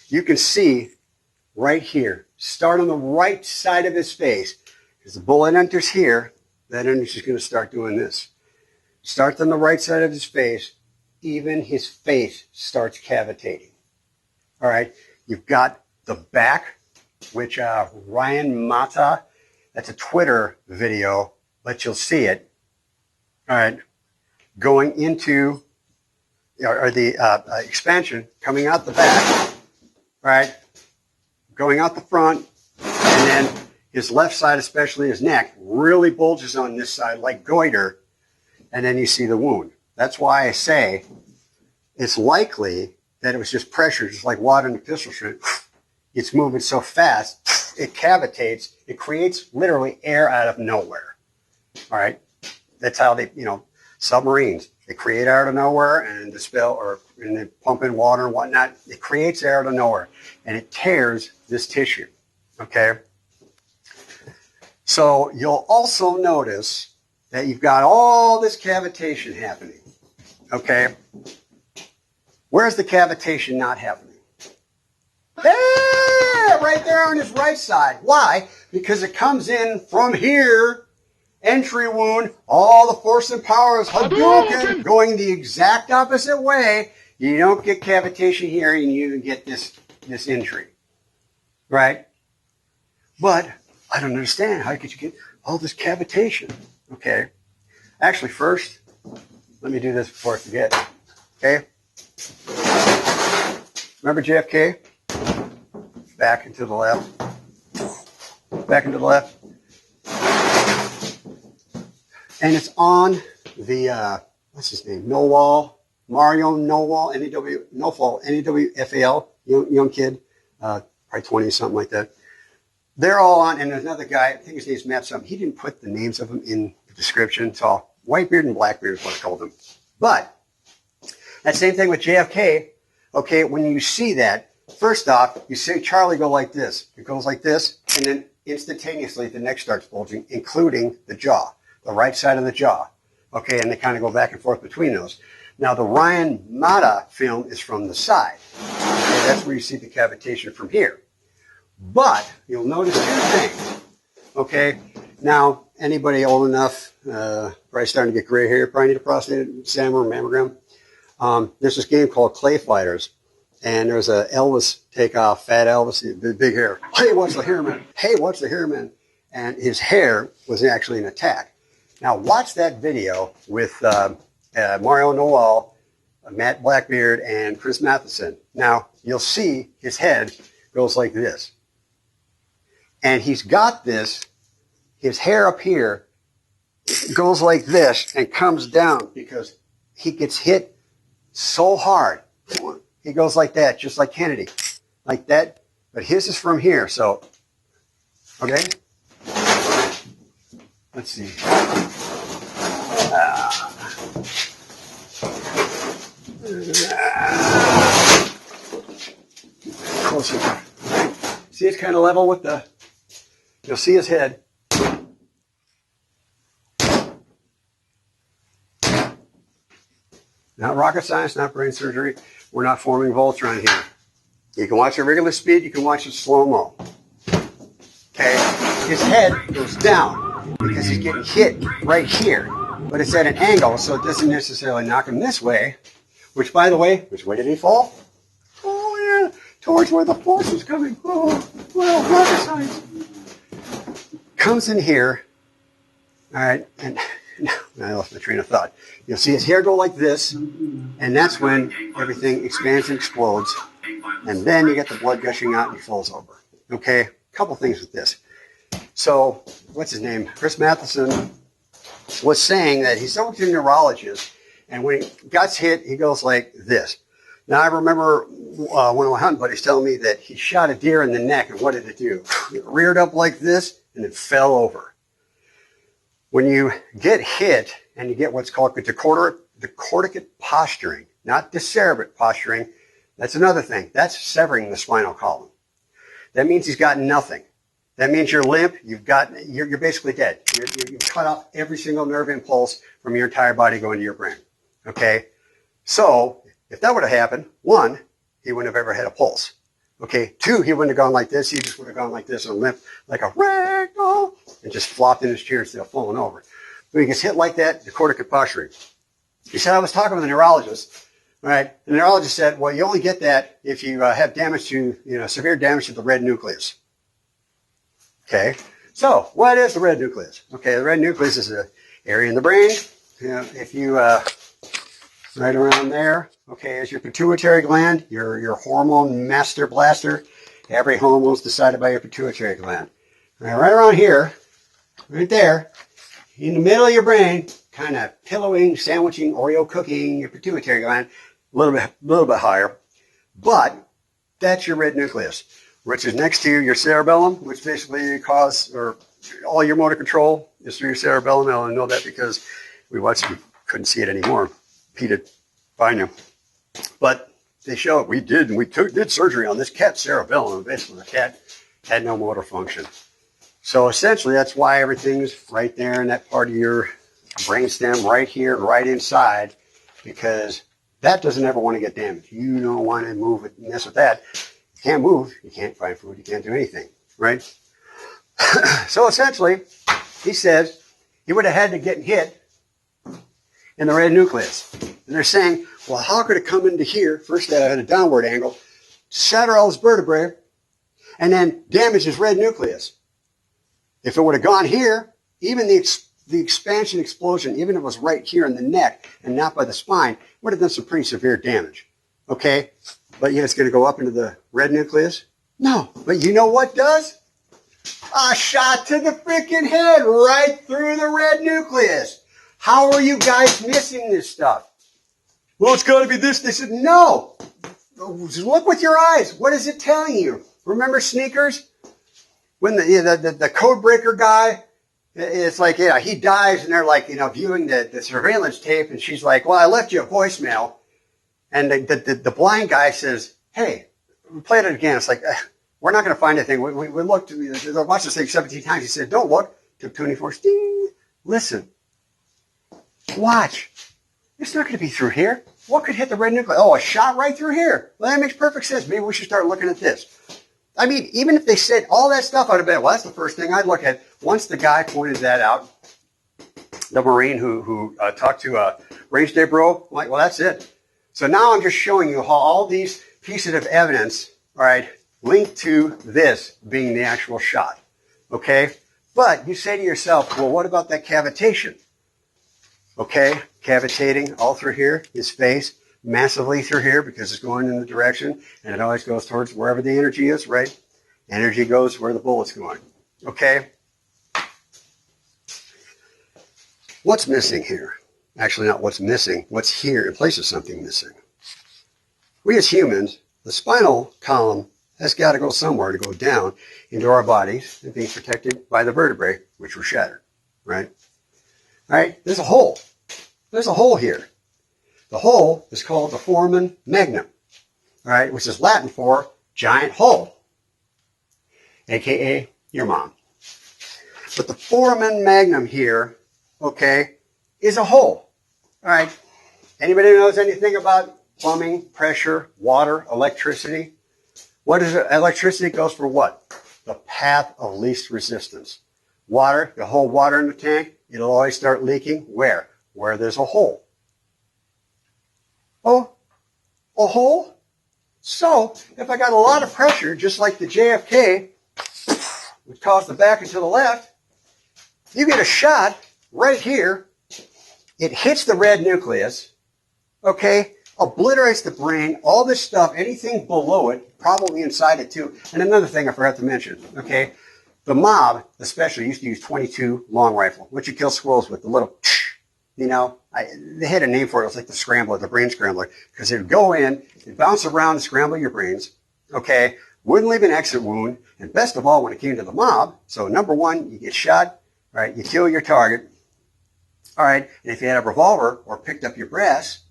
You can see right here, start on the right side of his face. As the bullet enters here, that energy's going to start doing this. Starts on the right side of his face, even his face starts cavitating. All right, you've got the back, which Ryan Mata, that's a Twitter video, but you'll see it. All right, going into, or the expansion coming out the back, all right, going out the front, and then his left side, especially his neck, really bulges on this side like goiter, and then you see the wound. That's why I say it's likely that it was just pressure, just like water in a pistol shrimp. It's moving so fast, it cavitates. It creates literally air out of nowhere. All right? That's how they, submarines, they create air out of nowhere and and they pump in water and whatnot. It creates air out of nowhere and it tears this tissue. Okay? So you'll also notice that you've got all this cavitation happening. Okay? Where's the cavitation not happening? There! Right there on his right side. Why? Because it comes in from here, entry wound, all the force and power is Hadouken, going the exact opposite way. You don't get cavitation here and you get this injury. Right? But I don't understand. How could you get all this cavitation? Okay. Actually, first, let me do this before I forget. Okay? Remember JFK? Back and to the left. Back and to the left. And it's on the, what's his name? Mario Nowal, NEWFAL, young kid, probably 20, something like that. They're all on, and there's another guy, I think his name's Matt something. He didn't put the names of them in the description, so Whitebeard and Blackbeard is what I called them. But that same thing with JFK. Okay, when you see that, first off, you see Charlie go like this. It goes like this, and then instantaneously the neck starts bulging, including the jaw, the right side of the jaw. Okay, and they kind of go back and forth between those. Now, the Ryan Mata film is from the side. Okay, that's where you see the cavitation from here. But you'll notice two things. Okay, now, anybody old enough, probably starting to get gray hair, probably need a prostate exam or mammogram. There's this game called Clay Fighters, and there's a Elvis takeoff, Fat Elvis, the big hair. Hey, what's the hair, man? Hey, what's the hair, man? And his hair was actually an attack. Now, watch that video with Mario Noel, Matt Blackbeard, and Chris Matheson. Now, you'll see his head goes like this. And he's got this, his hair up here goes like this and comes down because he gets hit so hard. He goes like that, just like Kennedy. Like that. But his is from here, so, okay? Let's see. Closer. See, it's kind of level with the, you'll see his head. Not rocket science, not brain surgery. We're not forming Voltron here. You can watch at regular speed, you can watch it slow-mo. Okay? His head goes down because he's getting hit right here. But it's at an angle, so it doesn't necessarily knock him this way. Which, by the way, which way did he fall? Oh, yeah, towards where the force is coming. Oh, well, rocket science. Comes in here. All right, and I lost my train of thought. You'll see his hair go like this, and that's when everything expands and explodes. And then you get the blood gushing out and he falls over. Okay, a couple things with this. So, what's his name? Chris Matheson was saying that he's talking to a neurologist, and when he gets hit, he goes like this. Now, I remember one of my hunting buddies telling me that he shot a deer in the neck, and what did it do? It reared up like this, and it fell over. When you get hit, and you get what's called decorticate posturing, not decerebrate posturing, that's another thing. That's severing the spinal column. That means he's got nothing. That means you're limp. You're basically dead. You've cut off every single nerve impulse from your entire body going to your brain. Okay? So, if that would have happened, 1, he wouldn't have ever had a pulse. Okay? 2, he wouldn't have gone like this. He just would have gone like this and limp like a ragdoll and just flopped in his chair instead of falling over. When he gets hit like that, decorticate posturing. He said, I was talking with a neurologist. All right? The neurologist said, well, you only get that if you have damage to, severe damage to the red nucleus. Okay, so what is the red nucleus? Okay, the red nucleus is an area in the brain. If you, right around there, okay, is your pituitary gland, your hormone master blaster. Every hormone's decided by your pituitary gland. Right around here, right there, in the middle of your brain, kind of pillowing, sandwiching, Oreo cooking your pituitary gland, a little bit higher. But that's your red nucleus, which is next to your cerebellum, which basically all your motor control is through your cerebellum. I know that because we couldn't see it anymore. Pete had find you. But they show it. We did surgery on this cat's cerebellum. Basically, the cat had no motor function. So essentially, that's why everything's right there in that part of your brainstem, right here, right inside, because that doesn't ever want to get damaged. You don't want to move it, mess with that. You can't move, you can't find food, you can't do anything, right? So essentially, he says he would have had to get hit in the red nucleus. And they're saying, well, how could it come into here, first at a downward angle, shatter all his vertebrae, and then damage his red nucleus? If it would have gone here, even the expansion explosion, even if it was right here in the neck and not by the spine, would have done some pretty severe damage. Okay? But yet it's going to go up into the red nucleus? No. But you know what does? A shot to the freaking head right through the red nucleus. How are you guys missing this stuff? Well, it's got to be this. They said, no. Look with your eyes. What is it telling you? Remember Sneakers? When the code breaker guy, it's like, he dies and they're like, viewing the surveillance tape, and she's like, well, I left you a voicemail. And the blind guy says, hey, we played it again. It's like, we're not going to find anything. We looked, we watched this thing 17 times. He said, don't look. Took 24, sting. Listen. Watch. It's not going to be through here. What could hit the red nucleus? Oh, a shot right through here. Well, that makes perfect sense. Maybe we should start looking at this. I mean, even if they said all that stuff, I'd have been, well, that's the first thing I'd look at. Once the guy pointed that out, the Marine who talked to Range Day Bro, I'm like, well, that's it. So now I'm just showing you how all these pieces of evidence, all right, link to this being the actual shot. Okay? But you say to yourself, well, what about that cavitation? Okay? Cavitating all through here, his face, massively through here because it's going in the direction, and it always goes towards wherever the energy is, right? Energy goes where the bullet's going. Okay? What's missing here? Actually, not what's missing. What's here in place of something missing. We as humans, the spinal column has got to go somewhere to go down into our bodies and be protected by the vertebrae, which were shattered, right? All right? There's a hole. There's a hole here. The hole is called the Foramen Magnum, all right, which is Latin for giant hole. aka your mom. But the Foramen Magnum here, okay, is a hole. All right. Anybody who knows anything about plumbing, pressure, water, electricity? What is it? Electricity goes for what? The path of least resistance. Water, you hold water in the tank, it'll always start leaking. Where? Where there's a hole. Oh, a hole? So, if I got a lot of pressure, just like the JFK, which caused the back and to the left, you get a shot right here. It hits the red nucleus, okay, obliterates the brain, all this stuff, anything below it, probably inside it too. And another thing I forgot to mention, okay, the mob especially used to use .22 long rifle, which you kill squirrels with, the little, you know, they had a name for it. It was like the scrambler, the brain scrambler, because it would go in, it'd bounce around and scramble your brains, okay, wouldn't leave an exit wound, and best of all, when it came to the mob, so number one, you get shot, all right, you kill your target, all right, and if you had a revolver or picked up your brass,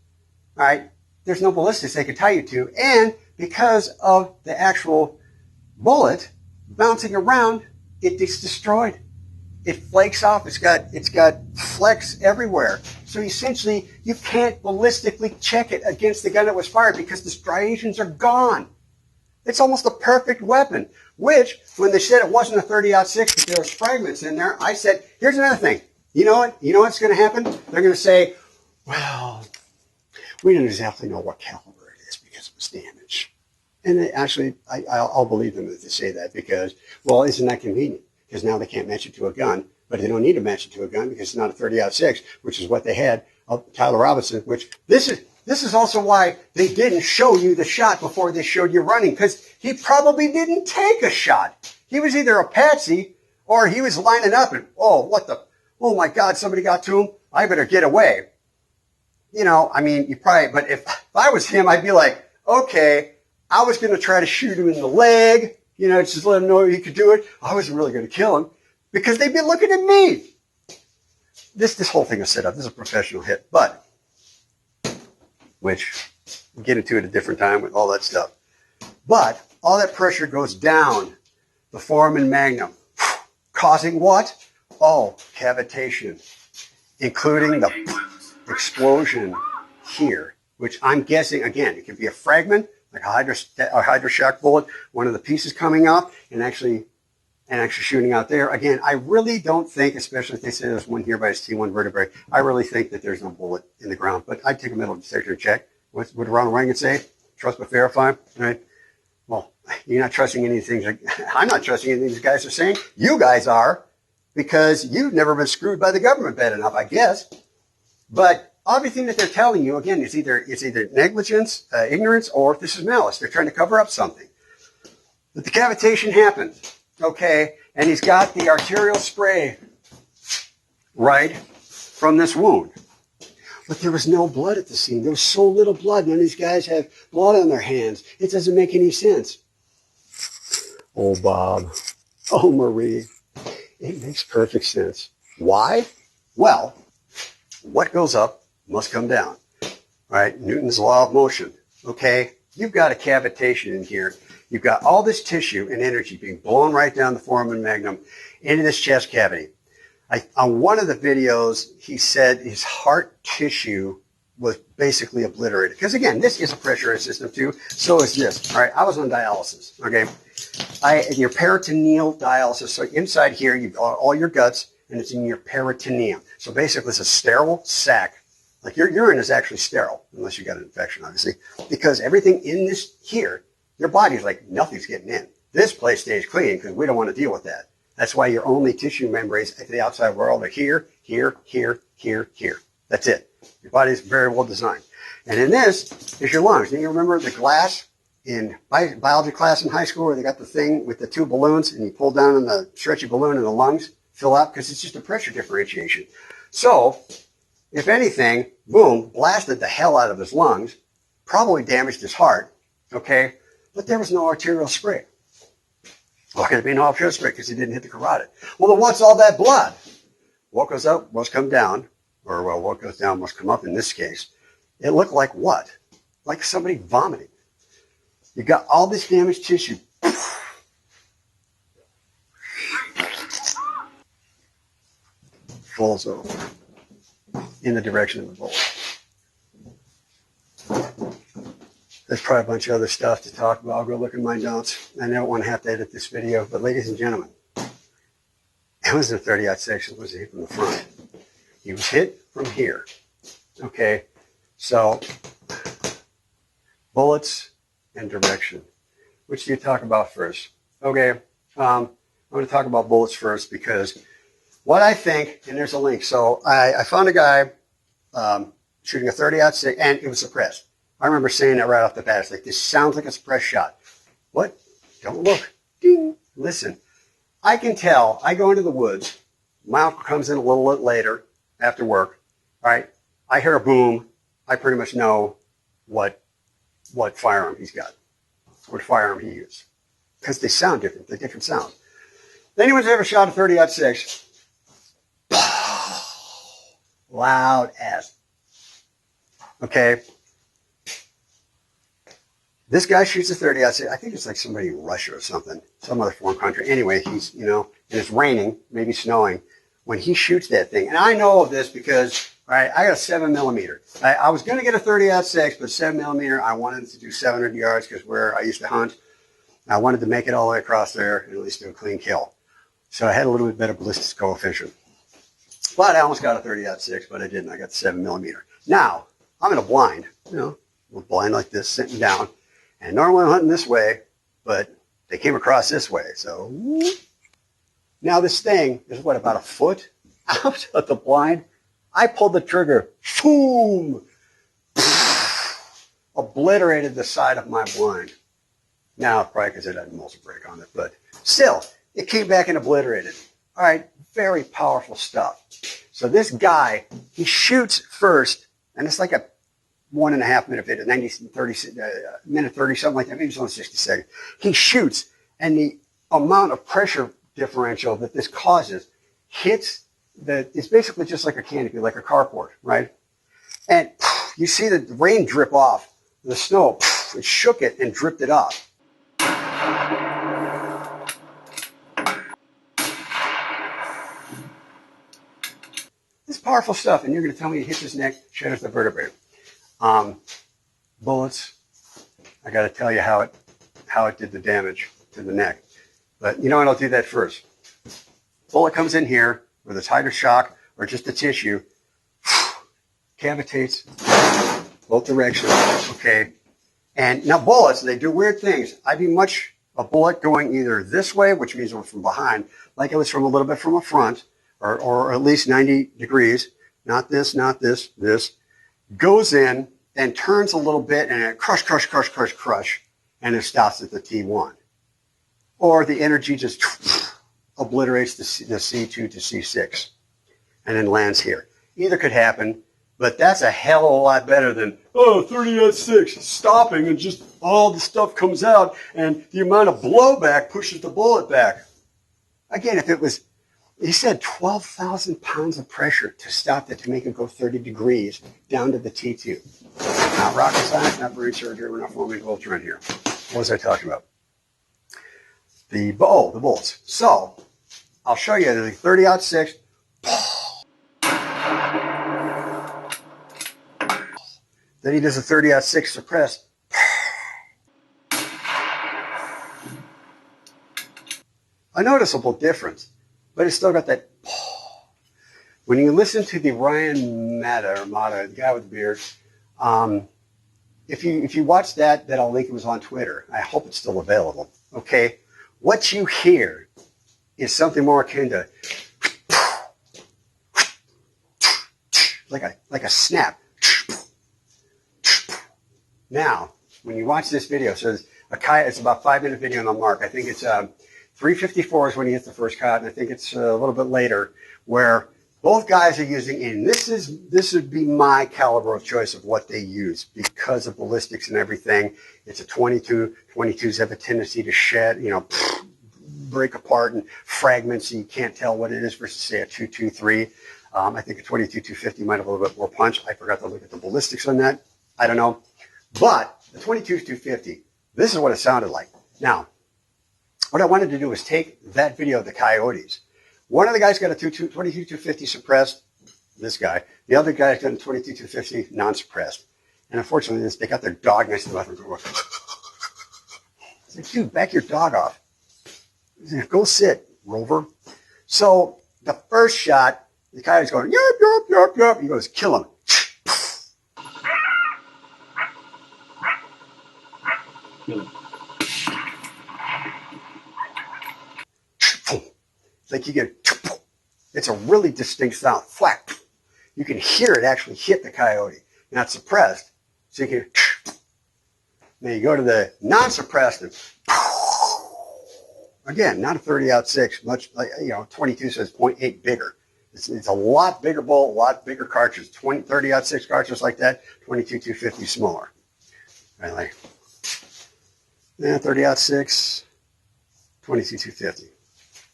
all right, there's no ballistics they could tie you to, and because of the actual bullet bouncing around, it gets destroyed. It flakes off. It's got flecks everywhere. So essentially, you can't ballistically check it against the gun that was fired because the striations are gone. It's almost a perfect weapon, which, when they said it wasn't a 30-06, but there was fragments in there, I said, here's another thing. You know what? You know what's going to happen? They're going to say, well, we don't exactly know what caliber it is because it was damaged. And they actually, I'll believe them if they say that because, well, isn't that convenient? Because now they can't match it to a gun, but they don't need to match it to a gun because it's not a 30-06, which is what they had of Tyler Robinson, which this is also why they didn't show you the shot before they showed you running, because he probably didn't take a shot. He was either a patsy or he was lining up and, oh my God, somebody got to him. I better get away. You know, I mean, you probably, but if I was him, I'd be like, okay, I was going to try to shoot him in the leg, you know, just let him know he could do it. I wasn't really going to kill him because they've been looking at me. This whole thing is set up. This is a professional hit, but, which we'll get into at a different time with all that stuff. But all that pressure goes down the Foramen Magnum, causing what? Oh, cavitation, including the explosion here, which I'm guessing, again, it could be a fragment, like a hydroshock bullet, one of the pieces coming up and actually shooting out there. Again, I really don't think, especially if they say there's one here by its T1 vertebrae, I really think that there's no bullet in the ground. But I'd take a metal detector and check. What Ronald Reagan say? Trust but verify, right? Well, you're not trusting anything. I'm not trusting anything these guys are saying. You guys are, because you've never been screwed by the government bad enough, I guess. But everything that they're telling you, again, it's either negligence, ignorance, or this is malice. They're trying to cover up something. But the cavitation happened, okay, and he's got the arterial spray right from this wound. But there was no blood at the scene. There was so little blood. None of these guys have blood on their hands. It doesn't make any sense. Oh, Bob. Oh, Marie. It makes perfect sense. Why? Well, what goes up must come down. All right, Newton's law of motion. Okay, you've got a cavitation in here. You've got all this tissue and energy being blown right down the Foramen Magnum into this chest cavity. On one of the videos, he said his heart tissue was basically obliterated. Because again, this is a pressurized system too. So is this. All right, I was on dialysis. Okay, your peritoneal dialysis. So inside here, you've got all your guts, and it's in your peritoneum. So basically, it's a sterile sac. Like your urine is actually sterile, unless you got an infection, obviously, because everything in this here, your body's like, nothing's getting in. This place stays clean because we don't want to deal with that. That's why your only tissue membranes to the outside world are here, here, here, here, here. That's it. Your body's very well designed. And in this is your lungs. Do you remember the glass in biology class in high school where they got the thing with the two balloons and you pull down on the stretchy balloon and the lungs fill out? Because it's just a pressure differentiation. So, if anything, boom, blasted the hell out of his lungs, probably damaged his heart, okay? But there was no arterial spray. Why could it be no arterial spray? Because he didn't hit the carotid. Well, then what's all that blood? What goes up must come down, or well, what goes down must come up in this case. It looked like what? Like somebody vomiting. You got all this damaged tissue falls over in the direction of the bullet. There's probably a bunch of other stuff to talk about. I'll go look at my notes. I don't want to have to edit this video, but ladies and gentlemen, it was a 30-06. It was hit from the front. He was hit from here. Okay, so bullets and direction. Which do you talk about first? Okay, I'm going to talk about bullets first because what I think, and there's a link. So I found a guy shooting a 30-06, and it was suppressed. I remember saying that right off the bat. It's like, this sounds like a suppressed shot. What? Don't look. Ding. Listen. I can tell. I go into the woods. My uncle comes in a little bit later after work. All right. I hear a boom. I pretty much know what firearm he's got, what firearm he used, because they sound different. They're different sounds. Anyone's ever shot a 30-06? Loud as. Okay. This guy shoots a 30-06. I think it's like somebody in Russia or something, some other foreign country. Anyway, he's, and it's raining, maybe snowing, when he shoots that thing. And I know of this because, all right, I got a 7mm. I was going to get a 30-06, but 7mm, I wanted to do 700 yards because where I used to hunt, I wanted to make it all the way across there and at least do a clean kill. So I had a little bit better ballistics coefficient. But I almost got a 30-06, but I didn't. I got the 7mm. Now, I'm in a blind, a blind like this, sitting down. And normally I'm hunting this way, but they came across this way. So now this thing is what, about a foot out of the blind? I pulled the trigger. Boom! Obliterated the side of my blind. Now, probably because it had a muzzle brake on it, but still, it came back and obliterated. All right, very powerful stuff. So this guy, he shoots first, and it's like a 1.5 minute video, 30, minute 30, something like that. Maybe it's only 60 seconds. He shoots, and the amount of pressure differential that this causes hits it's basically just like a canopy, like a carport, right? And you see the rain drip off. The snow, it shook it and dripped it off. This is powerful stuff, and you're going to tell me it hits his neck, shatters the vertebrae. Bullets, I got to tell you how it did the damage to the neck. But you know what? I'll do that first. Bullet comes in here with a tighter shock or just a tissue, cavitates both directions. Okay. And now bullets, they do weird things. I'd be a bullet going either this way, which means it was from behind, like it was from a little bit from a front, or at least 90 degrees. Not this, this. Goes in and turns a little bit and it crush, and it stops at the T1. Or the energy just obliterates the C2 to C6 and then lands here. Either could happen, but that's a hell of a lot better than, 30-06, stopping and just all the stuff comes out and the amount of blowback pushes the bullet back. Again, if it was, he said 12,000 pounds of pressure to stop that, to make it go 30 degrees down to the T2. Not rocket science, not brain surgery, we're not forming culture in here. What was I talking about? The bullets. So, I'll show you the 30-06. Then he does a 30-06 suppressed. A noticeable difference, but it's still got that. When you listen to the Ryan Mata, the guy with the beard, if you watch that I'll link, it was on Twitter. I hope it's still available. Okay, what you hear is something more akin to like a snap. Now, when you watch this video, so it's about a 5-minute video on the mark. I think it's 3:54 is when he hits the first cut, and I think it's a little bit later where both guys are using, and this would be my caliber of choice of what they use because of ballistics and everything. It's a 22. 22s have a tendency to shed, break apart and fragment, so you can't tell what it is versus, say, a 223. I think a 22-250 might have a little bit more punch. I forgot to look at the ballistics on that. I don't know. But the 22-250, this is what it sounded like. Now, what I wanted to do was take that video of the coyotes One of the guys got a 22-250 suppressed, this guy. The other guy got a 22-250 non-suppressed. And unfortunately, they got their dog next to the left. It's like, dude, back your dog off. Go sit, Rover. So the first shot, the guy was going, yup, yup, yup, yup. He goes, kill him. Kill him. It's like you get, it's a really distinct sound, flat. You can hear it actually hit the coyote, not suppressed. So you can, then you go to the non-suppressed, and again, not a 30-06, much like, 22 says 0.8 bigger. It's a lot bigger bolt, a lot bigger cartridge. 30-06 cartridge like that, 22-250 smaller. Right, like, 30-06, 22-250.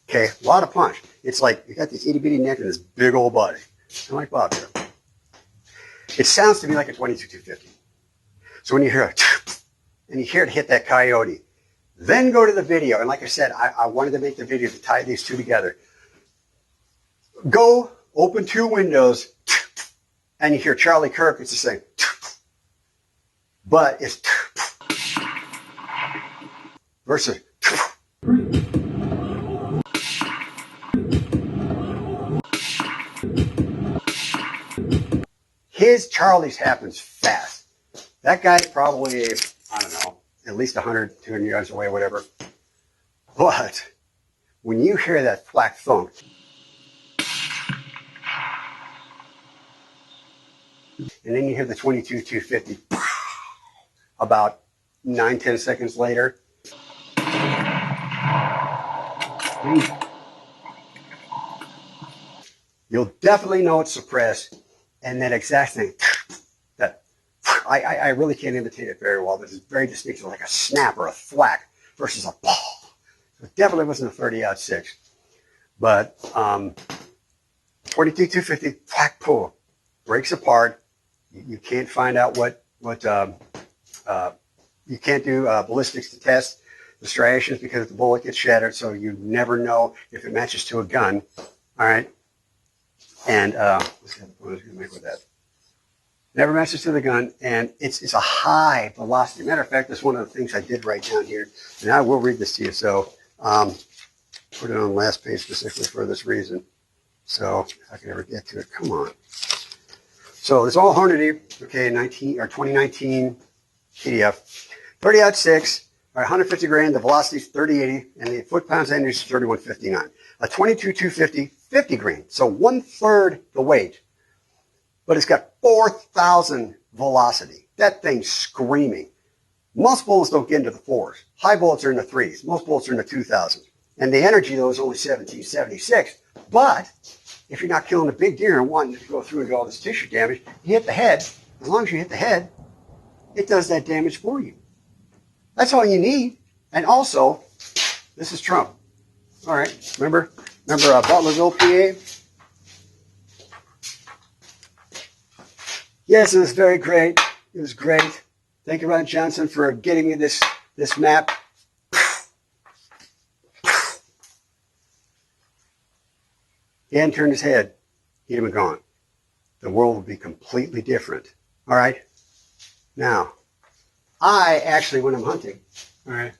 Okay, a lot of punch. It's like you got this itty bitty neck and this big old body. I like Bob here. It sounds to me like a 22-250. So when you hear it, and you hear it hit that coyote, then go to the video. And like I said, I wanted to make the video to tie these two together. Go open two windows, and you hear Charlie Kirk. It's the same. But it's versus his Charlie's happens fast. That guy's probably, I don't know, at least 100, 200 yards away, whatever. But when you hear that thwack thunk, and then you hear the 22-250 about 9-10 seconds later, you'll definitely know it's suppressed. And that exact thing, that I really can't imitate it very well, but it's very distinctive, like a snap or a thwack versus a paw. It definitely wasn't a 30-06. But 22-250, thwack, pull, breaks apart. You can't find out what you can't do ballistics to test the striations because the bullet gets shattered, so you never know if it matches to a gun. All right. And let's see what I was going to make with that. Never matches to the gun, and it's a high velocity. Matter of fact, that's one of the things I did write down here, and I will read this to you. So put it on the last page specifically for this reason. So if I can ever get to it, come on. So it's all Hornady, okay, 2019 PDF, 30-06. All right, 150 grain, the velocity is 3080, and the foot-pounds energy is 3159. A 22-250, 50 grain, so 1/3 the weight, but it's got 4,000 velocity. That thing's screaming. Most bullets don't get into the 4s. High bullets are in the 3s. Most bullets are in the 2,000s. And the energy, though, is only 1776. But if you're not killing a big deer and wanting to go through and do all this tissue damage, you hit the head. As long as you hit the head, it does that damage for you. That's all you need. And also, this is Trump. All right, remember Butlerville, PA? Yes, it was very great. It was great. Thank you, Ron Johnson, for getting me this map. He hadn't turned his head. He'd have been gone. The world would be completely different. All right? Now, I actually, when I'm hunting, all right,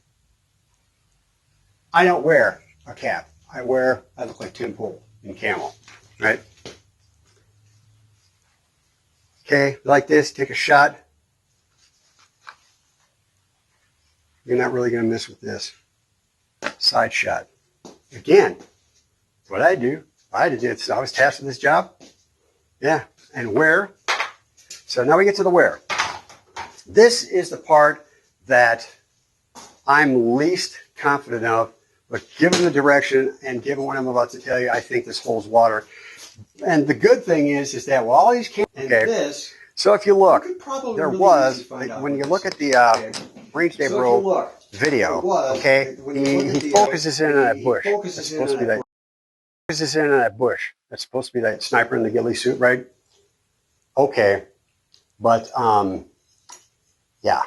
I don't wear a cap. I look like Tim Pool in camel, right? Okay, like this, take a shot. You're not really going to miss with this. Side shot. Again, what I do, I was tasked with this job. Yeah, and wear. So now we get to the wear. This is the part that I'm least confident of, but given the direction and given what I'm about to tell you, I think this holds water. And the good thing is that with all these cameras, so if you look, there was, when you look at the Range Day Bro video, okay, he focuses in on that bush. That's supposed to be that. Focuses in on that bush. That's supposed to be that sniper in the ghillie suit, right? Okay, but yeah,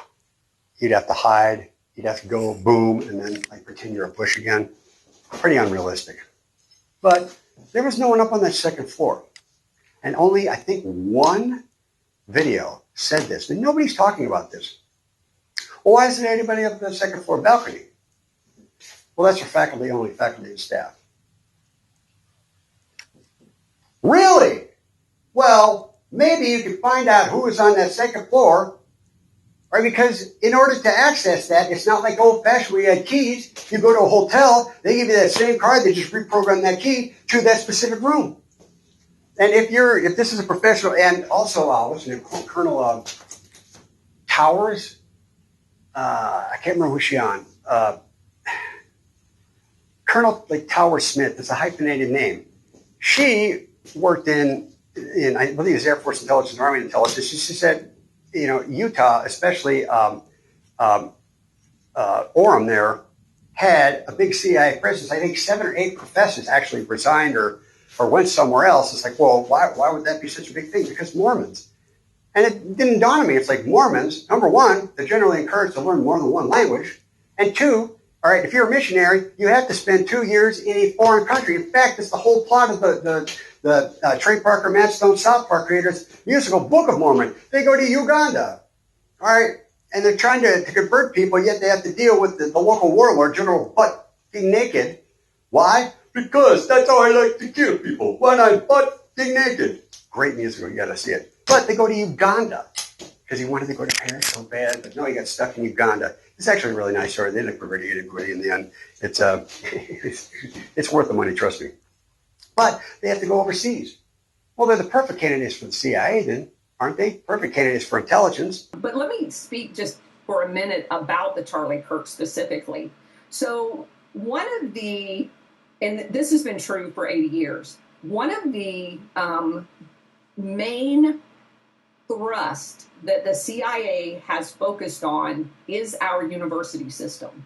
you'd have to hide. You'd have to go boom and then like pretend you're a bush again. Pretty unrealistic. But there was no one up on that second floor. And only, I think, one video said this. And nobody's talking about this. Well, why isn't anybody up on the second floor balcony? Well, that's for faculty only, faculty and staff. Really? Well, maybe you could find out who is on that second floor, right? Because in order to access that, it's not like old-fashioned where you had keys. You go to a hotel, they give you that same card, they just reprogram that key to that specific room. And if this is a professional, and also, listen to Colonel Towers, I can't remember who she's on. Colonel Towers Smith, it's a hyphenated name. She worked in I believe it was Air Force Intelligence, Army Intelligence. She said, Utah, especially Orem there, had a big CIA presence. I think 7 or 8 professors actually resigned or went somewhere else. It's like, well, why would that be such a big thing? Because Mormons. And it didn't dawn on me. It's like Mormons, number one, they're generally encouraged to learn more than one language. And 2, all right, if you're a missionary, you have to spend 2 years in a foreign country. In fact, it's the whole plot of the Trey Parker, Matt Stone, South Park creators' musical Book of Mormon. They go to Uganda, all right, and they're trying to convert people, yet they have to deal with the local warlord, General Butt, being naked. Why? Because that's how I like to kill people, when I'm butt being naked. Great musical, you got to see it. But they go to Uganda because he wanted to go to Paris so bad, but no, he got stuck in Uganda. It's actually a really nice story. They didn't pretty good in the end. It's it's worth the money, trust me. But they have to go overseas. Well, they're the perfect candidates for the CIA then, aren't they? Perfect candidates for intelligence. But let me speak just for a minute about the Charlie Kirk specifically. So one of the, and this has been true for 80 years, one of the main thrust that the CIA has focused on is our university system.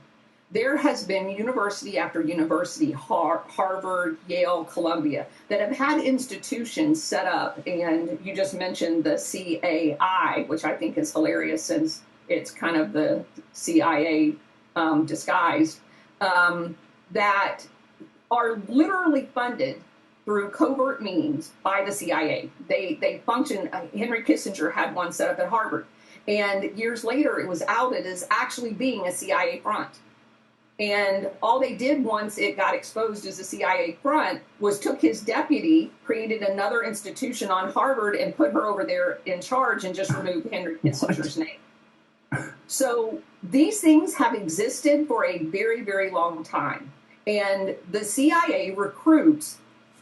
There has been university after university, Harvard, Yale, Columbia, that have had institutions set up. And you just mentioned the CAI, which I think is hilarious since it's kind of the CIA disguised, that are literally funded through covert means by the CIA. They function. Henry Kissinger had one set up at Harvard. And years later, it was outed as actually being a CIA front. And all they did once it got exposed as a CIA front was took his deputy, created another institution on Harvard, and put her over there in charge and just removed Henry Kissinger's name. So these things have existed for a very, very long time. And the CIA recruits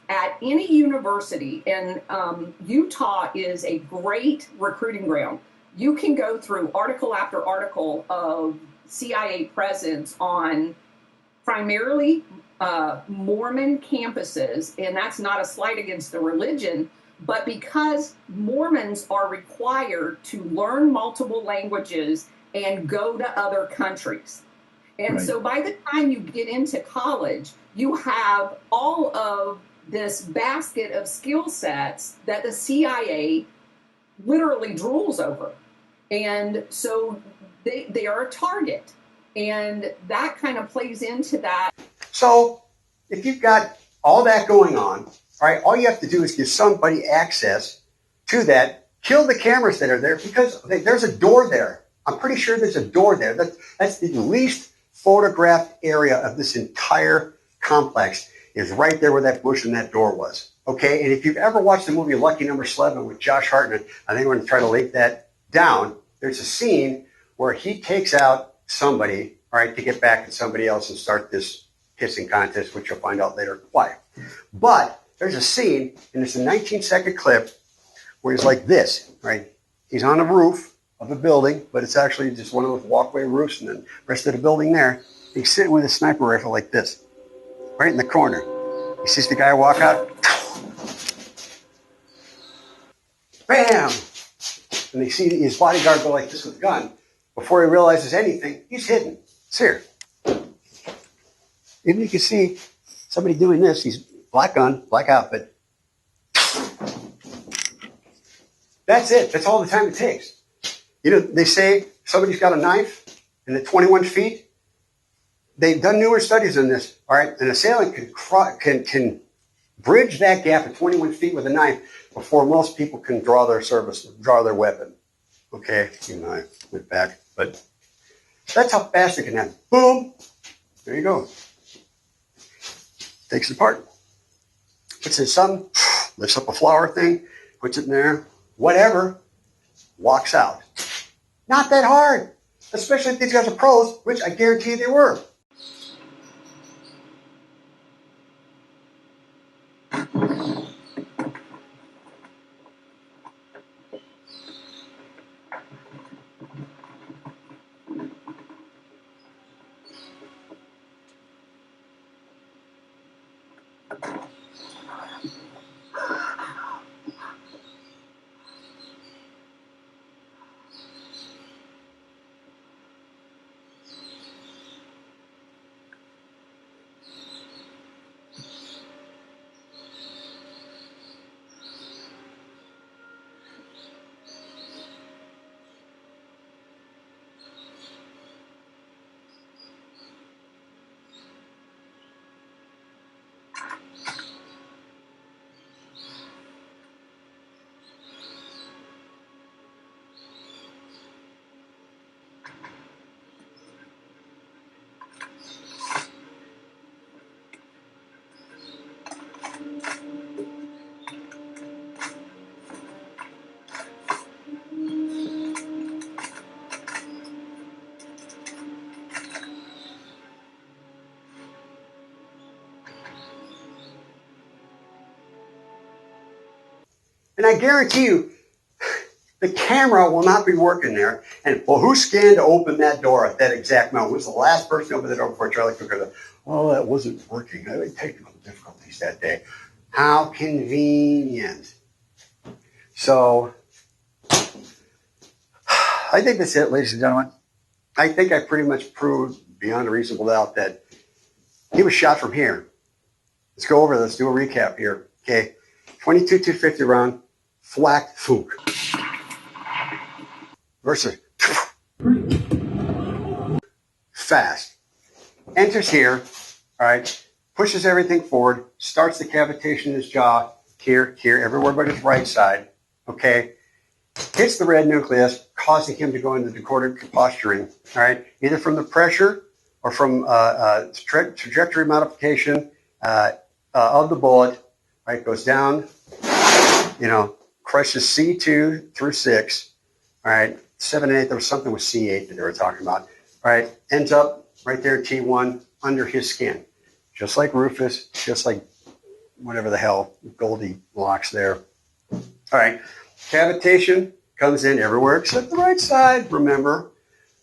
at any university, and Utah is a great recruiting ground. You can go through article after article of CIA presence on primarily Mormon campuses, and that's not a slight against the religion, but because Mormons are required to learn multiple languages and go to other countries. And so by the time you get into college, you have all of this basket of skill sets that the CIA literally drools over. And so they are a target. And that kind of plays into that. So if you've got all that going on, all right, all you have to do is give somebody access to that, kill the cameras that are there, because there's a door there. I'm pretty sure there's a door there. That's the least photographed area of this entire complex, is right there where that bush and that door was. Okay, and if you've ever watched the movie Lucky Number 11 with Josh Hartnett, I think we're going to try to link that down. There's a scene where he takes out somebody, all right, to get back at somebody else and start this kissing contest, which you'll find out later why. But there's a scene, and it's a 19-second clip where he's like this, right? He's on the roof of a building, but it's actually just one of those walkway roofs, and then the rest of the building there. He's sitting with a sniper rifle like this, right in the corner. He sees the guy walk out. Bam! And they see his bodyguard go like this with a gun. Before he realizes anything, he's hidden. It's here. Even you can see somebody doing this. He's black gun, black outfit. That's it. That's all the time it takes. You know, they say somebody's got a knife and at 21 feet. They've done newer studies on this. All right, an assailant can Bridge that gap at 21 feet with a knife before most people can draw their weapon. Okay, even though I went back, but that's how fast it can happen. Boom, there you go. Takes it apart. Puts it in something, lifts up a flower thing, puts it in there, whatever, walks out. Not that hard, especially if these guys are pros, which I guarantee they were. And I guarantee you, the camera will not be working there. And well, who scanned to open that door at that exact moment? Who was the last person to open the door before Charlie Cook? Oh, that wasn't working. I had technical difficulties that day. How convenient. So, I think that's it, ladies and gentlemen. I think I pretty much proved beyond a reasonable doubt that he was shot from here. Let's go over this. Let's do a recap here. Okay. 22 250 round. Thwack, fook. Versus fast. Enters here, all right, pushes everything forward, starts the cavitation in his jaw, here, everywhere but his right side, okay, hits the red nucleus, causing him to go into decorded posturing, all right, either from the pressure or from trajectory modification of the bullet, right, goes down, crushes C2 through 6, all right, 7 and 8, there was something with C8 that they were talking about, all right, ends up right there, T1, under his skin. Just like Rufus, just like whatever the hell, Goldie locks there. All right, cavitation comes in everywhere except the right side, remember.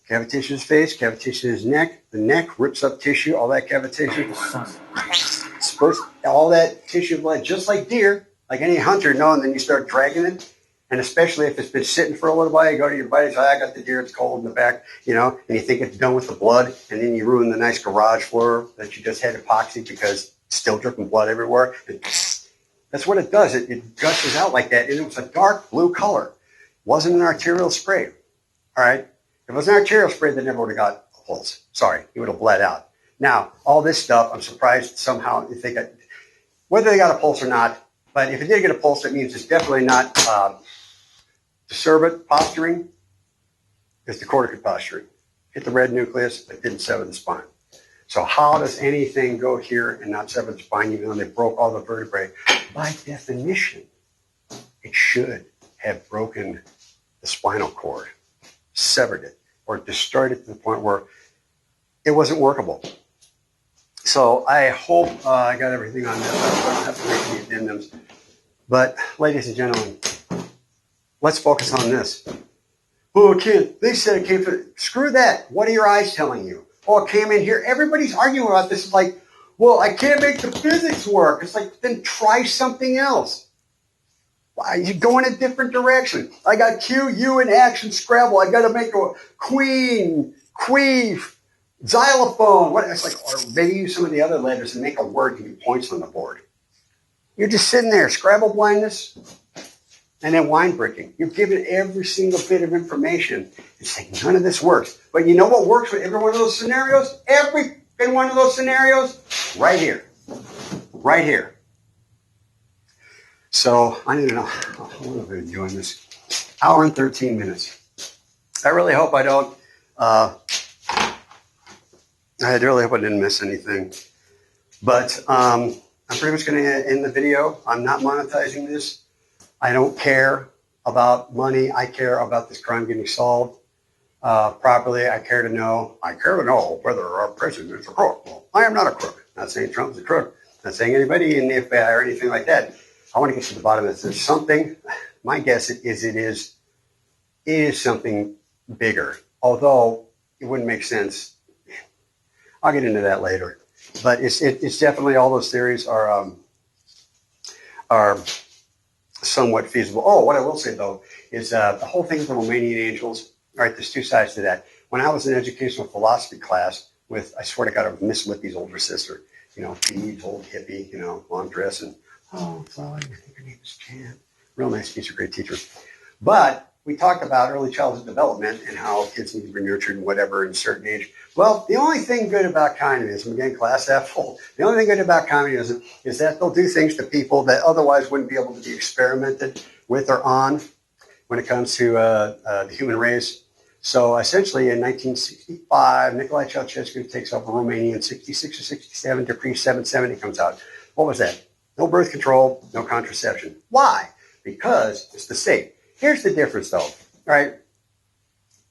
Cavitation in his face, cavitation in his neck. The neck rips up tissue, all that cavitation. Disperse all that tissue blood, just like deer, like any hunter, and then you start dragging it. And especially if it's been sitting for a little while, you go to your buddy, say, I got the deer, it's cold in the back, and you think it's done with the blood, and then you ruin the nice garage floor that you just had epoxy because it's still dripping blood everywhere. And that's what it does. It gushes out like that, and it was a dark blue color. It wasn't an arterial spray. All right? If it was an arterial spray, they never would have got a pulse. Sorry, he would have bled out. Now, all this stuff, I'm surprised somehow if they got, whether they got a pulse or not, but if it did get a pulse, that means it's definitely not decervant posturing. It's decorded posturing. Hit the red nucleus, but didn't sever the spine. So how does anything go here and not sever the spine even though they broke all the vertebrae? By definition, it should have broken the spinal cord, severed it, or destroyed it to the point where it wasn't workable. So I hope I got everything on this. I don't have to make any addendums. But, ladies and gentlemen, let's focus on this. Oh, kid, they said it came from... Screw that. What are your eyes telling you? Oh, it came in here. Everybody's arguing about this. It's like, well, I can't make the physics work. It's like, then try something else. Why? You go in a different direction. I got Q, U in action, Scrabble. I got to make a queen, queef, xylophone. What? It's like, or maybe use some of the other letters and make a word give you points on the board. You're just sitting there, Scrabble blindness, and then wine bricking. You're given every single bit of information. It's like none of this works. But you know what works with every one of those scenarios? Every one of those scenarios? Right here. Right here. So I need to know how long have I been doing this? Hour and 13 minutes. I really hope I don't. I really hope I didn't miss anything. But I'm pretty much going to end the video. I'm not monetizing this. I don't care about money. I care about this crime getting solved properly. I care to know whether our president is a crook. Well, I am not a crook. Not saying Trump's a crook. Not saying anybody in the FBI or anything like that. I want to get to the bottom of this. There's something. My guess is it is something bigger. Although it wouldn't make sense. I'll get into that later. But it's definitely, all those theories are somewhat feasible. Oh, what I will say though is the whole thing with the Romanian angels. All right, there's two sides to that. When I was in educational philosophy class with, I swear to God, of Miss Lippy's older sister, beads, old hippie, long dress, and Chloe, I think her name is Jan. Real nice teacher, great teacher. But we talked about early childhood development and how kids need to be nurtured and whatever in a certain age. Well, the only thing good about communism, again, class F full, the only thing good about communism is that they'll do things to people that otherwise wouldn't be able to be experimented with or on when it comes to the human race. So essentially in 1965, Nicolai Ceausescu takes over Romania. In 66 or 67, Decree 770 comes out. What was that? No birth control, no contraception. Why? Because it's the state. Here's the difference, though, right?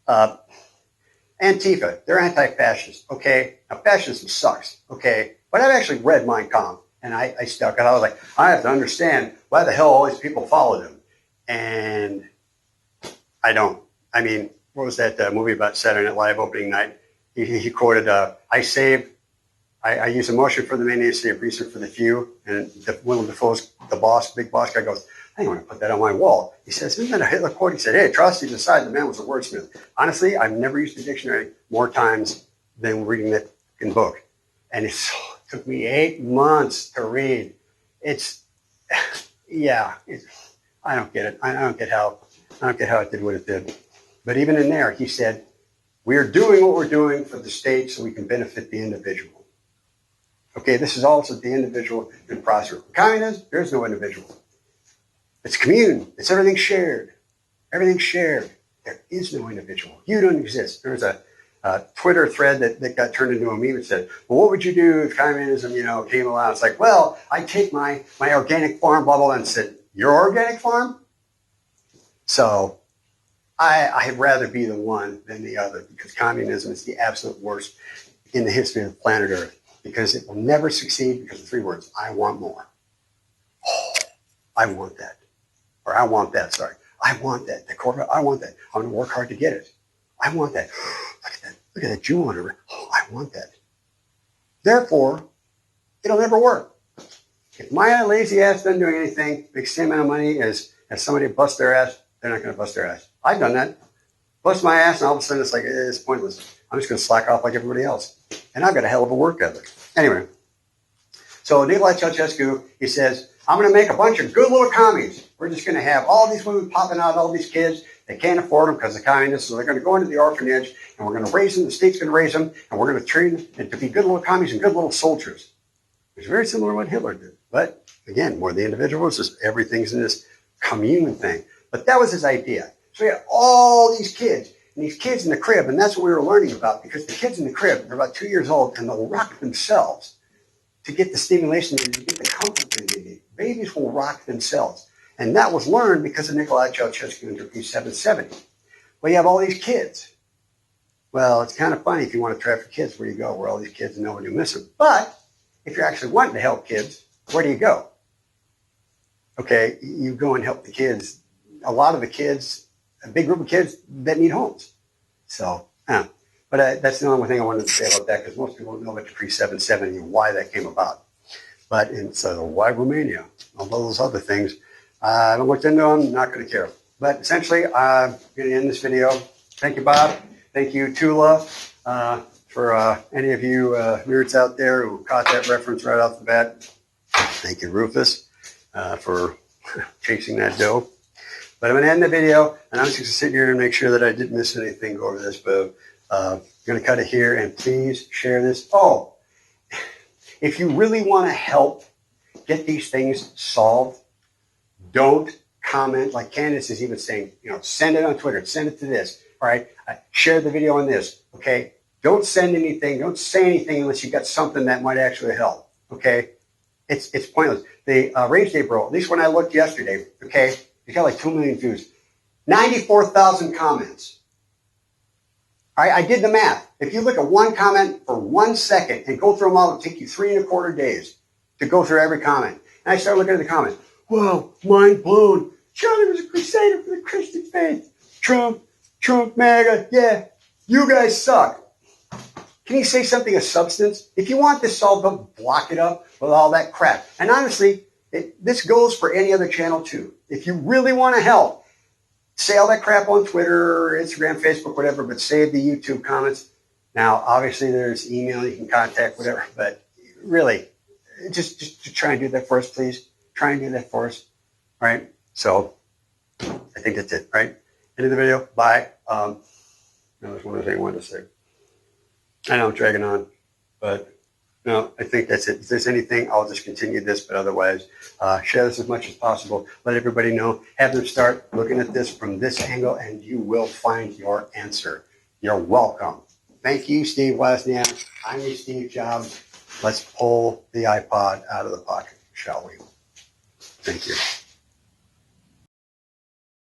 Antifa, they're anti-fascist, okay? Now, fascism sucks, okay? But I've actually read Mein Kampf, and I stuck it. I was like, I have to understand why the hell all these people followed him. And I don't. I mean, what was that movie about Saturday Night Live opening night? He quoted, I use emotion for the many, I save reason for the few. And Willem Dafoe's big boss guy goes, I want to put that on my wall. He says, isn't that a Hitler quote? He said, hey, atrocities aside, the man was a wordsmith. Honestly, I've never used the dictionary more times than reading that book. And it took me 8 months to read. I don't get it. I don't get how it did what it did. But even in there, he said, we're doing what we're doing for the state so we can benefit the individual. Okay, this is also the individual can prosper. Communism, there's no individual. It's commune. It's everything shared. Everything shared. There is no individual. You don't exist. There's a Twitter thread that got turned into a meme and said, well, what would you do if communism, came along? It's like, well, I take my organic farm, blah, blah, blah, and said, your organic farm? So I'd rather be the one than the other, because communism is the absolute worst in the history of planet Earth, because it will never succeed because of 3 words. I want more. Oh, I want that. Or I want that, sorry. I want that. The Corvette, I want that. I'm going to work hard to get it. I want that. Look at that. Look at that Jew on her. Oh, I want that. Therefore, it'll never work. If my lazy ass doesn't do anything, makes the same amount of money as somebody bust their ass, they're not going to bust their ass. I've done that. Bust my ass, and all of a sudden it's like, it's pointless. I'm just going to slack off like everybody else. And I've got a hell of a work ethic. Anyway, so Nicolai Ceausescu, he says, I'm going to make a bunch of good little commies. We're just going to have all these women popping out, all these kids. They can't afford them because of communists, so they're going to go into the orphanage, and we're going to raise them. The state's going to raise them, and we're going to train them to be good little commies and good little soldiers. It's very similar to what Hitler did. But, again, more the individuals, just everything's in this commune thing. But that was his idea. So he had all these kids, and these kids in the crib, and that's what we were learning about, because the kids in the crib, they're about 2 years old, and they'll rock themselves to get the stimulation they need, to get the comfort they need. Babies will rock themselves. And that was learned because of Nicolai Ceausescu in Decree 770. Well, you have all these kids. Well, it's kind of funny if you want to traffic kids, where you go, where all these kids and nobody will miss them. But if you're actually wanting to help kids, where do you go? Okay, you go and help the kids. A lot of the kids, a big group of kids that need homes. So, but that's the only thing I wanted to say about that, because most people don't know about Decree 770 and why that came about. But so why Romania? All those other things, I haven't looked into them, not going to care. But essentially, I'm going to end this video. Thank you, Bob. Thank you, Tula, for any of you nerds out there who caught that reference right off the bat. Thank you, Rufus, for chasing that dough. But I'm going to end the video, and I'm just going to sit here and make sure that I didn't miss anything, go over this. But I'm going to cut it here, and please share this. Oh, if you really want to help get these things solved, Don't comment like Candace is even saying, send it on Twitter, send it to this. All right. Share the video on this. Okay. Don't send anything. Don't say anything unless you got something that might actually help. Okay. It's pointless. The Rage Day Bro, at least when I looked yesterday, okay, it got like 2 million views, 94,000 comments. All right. I did the math. If you look at one comment for 1 second and go through them all, it'll take you 3.25 days to go through every comment. And I started looking at the comments. Whoa, mind blown. Charlie was a crusader for the Christian faith. Trump, MAGA, yeah, you guys suck. Can you say something of substance? If you want this solved up, block it up with all that crap. And honestly, this goes for any other channel too. If you really want to help, say all that crap on Twitter, Instagram, Facebook, whatever, but save the YouTube comments. Now, obviously, there's email you can contact, whatever, but really, just try and do that for us, please. Try and do that for us. All right? So, I think that's it, right? End of the video. Bye. There's one other thing I wanted to say. I know I'm dragging on, but no, I think that's it. If there's anything, I'll just continue this, but otherwise, share this as much as possible. Let everybody know. Have them start looking at this from this angle, and you will find your answer. You're welcome. Thank you, Steve Wozniak. I'm your Steve Jobs. Let's pull the iPod out of the pocket, shall we? Thank you.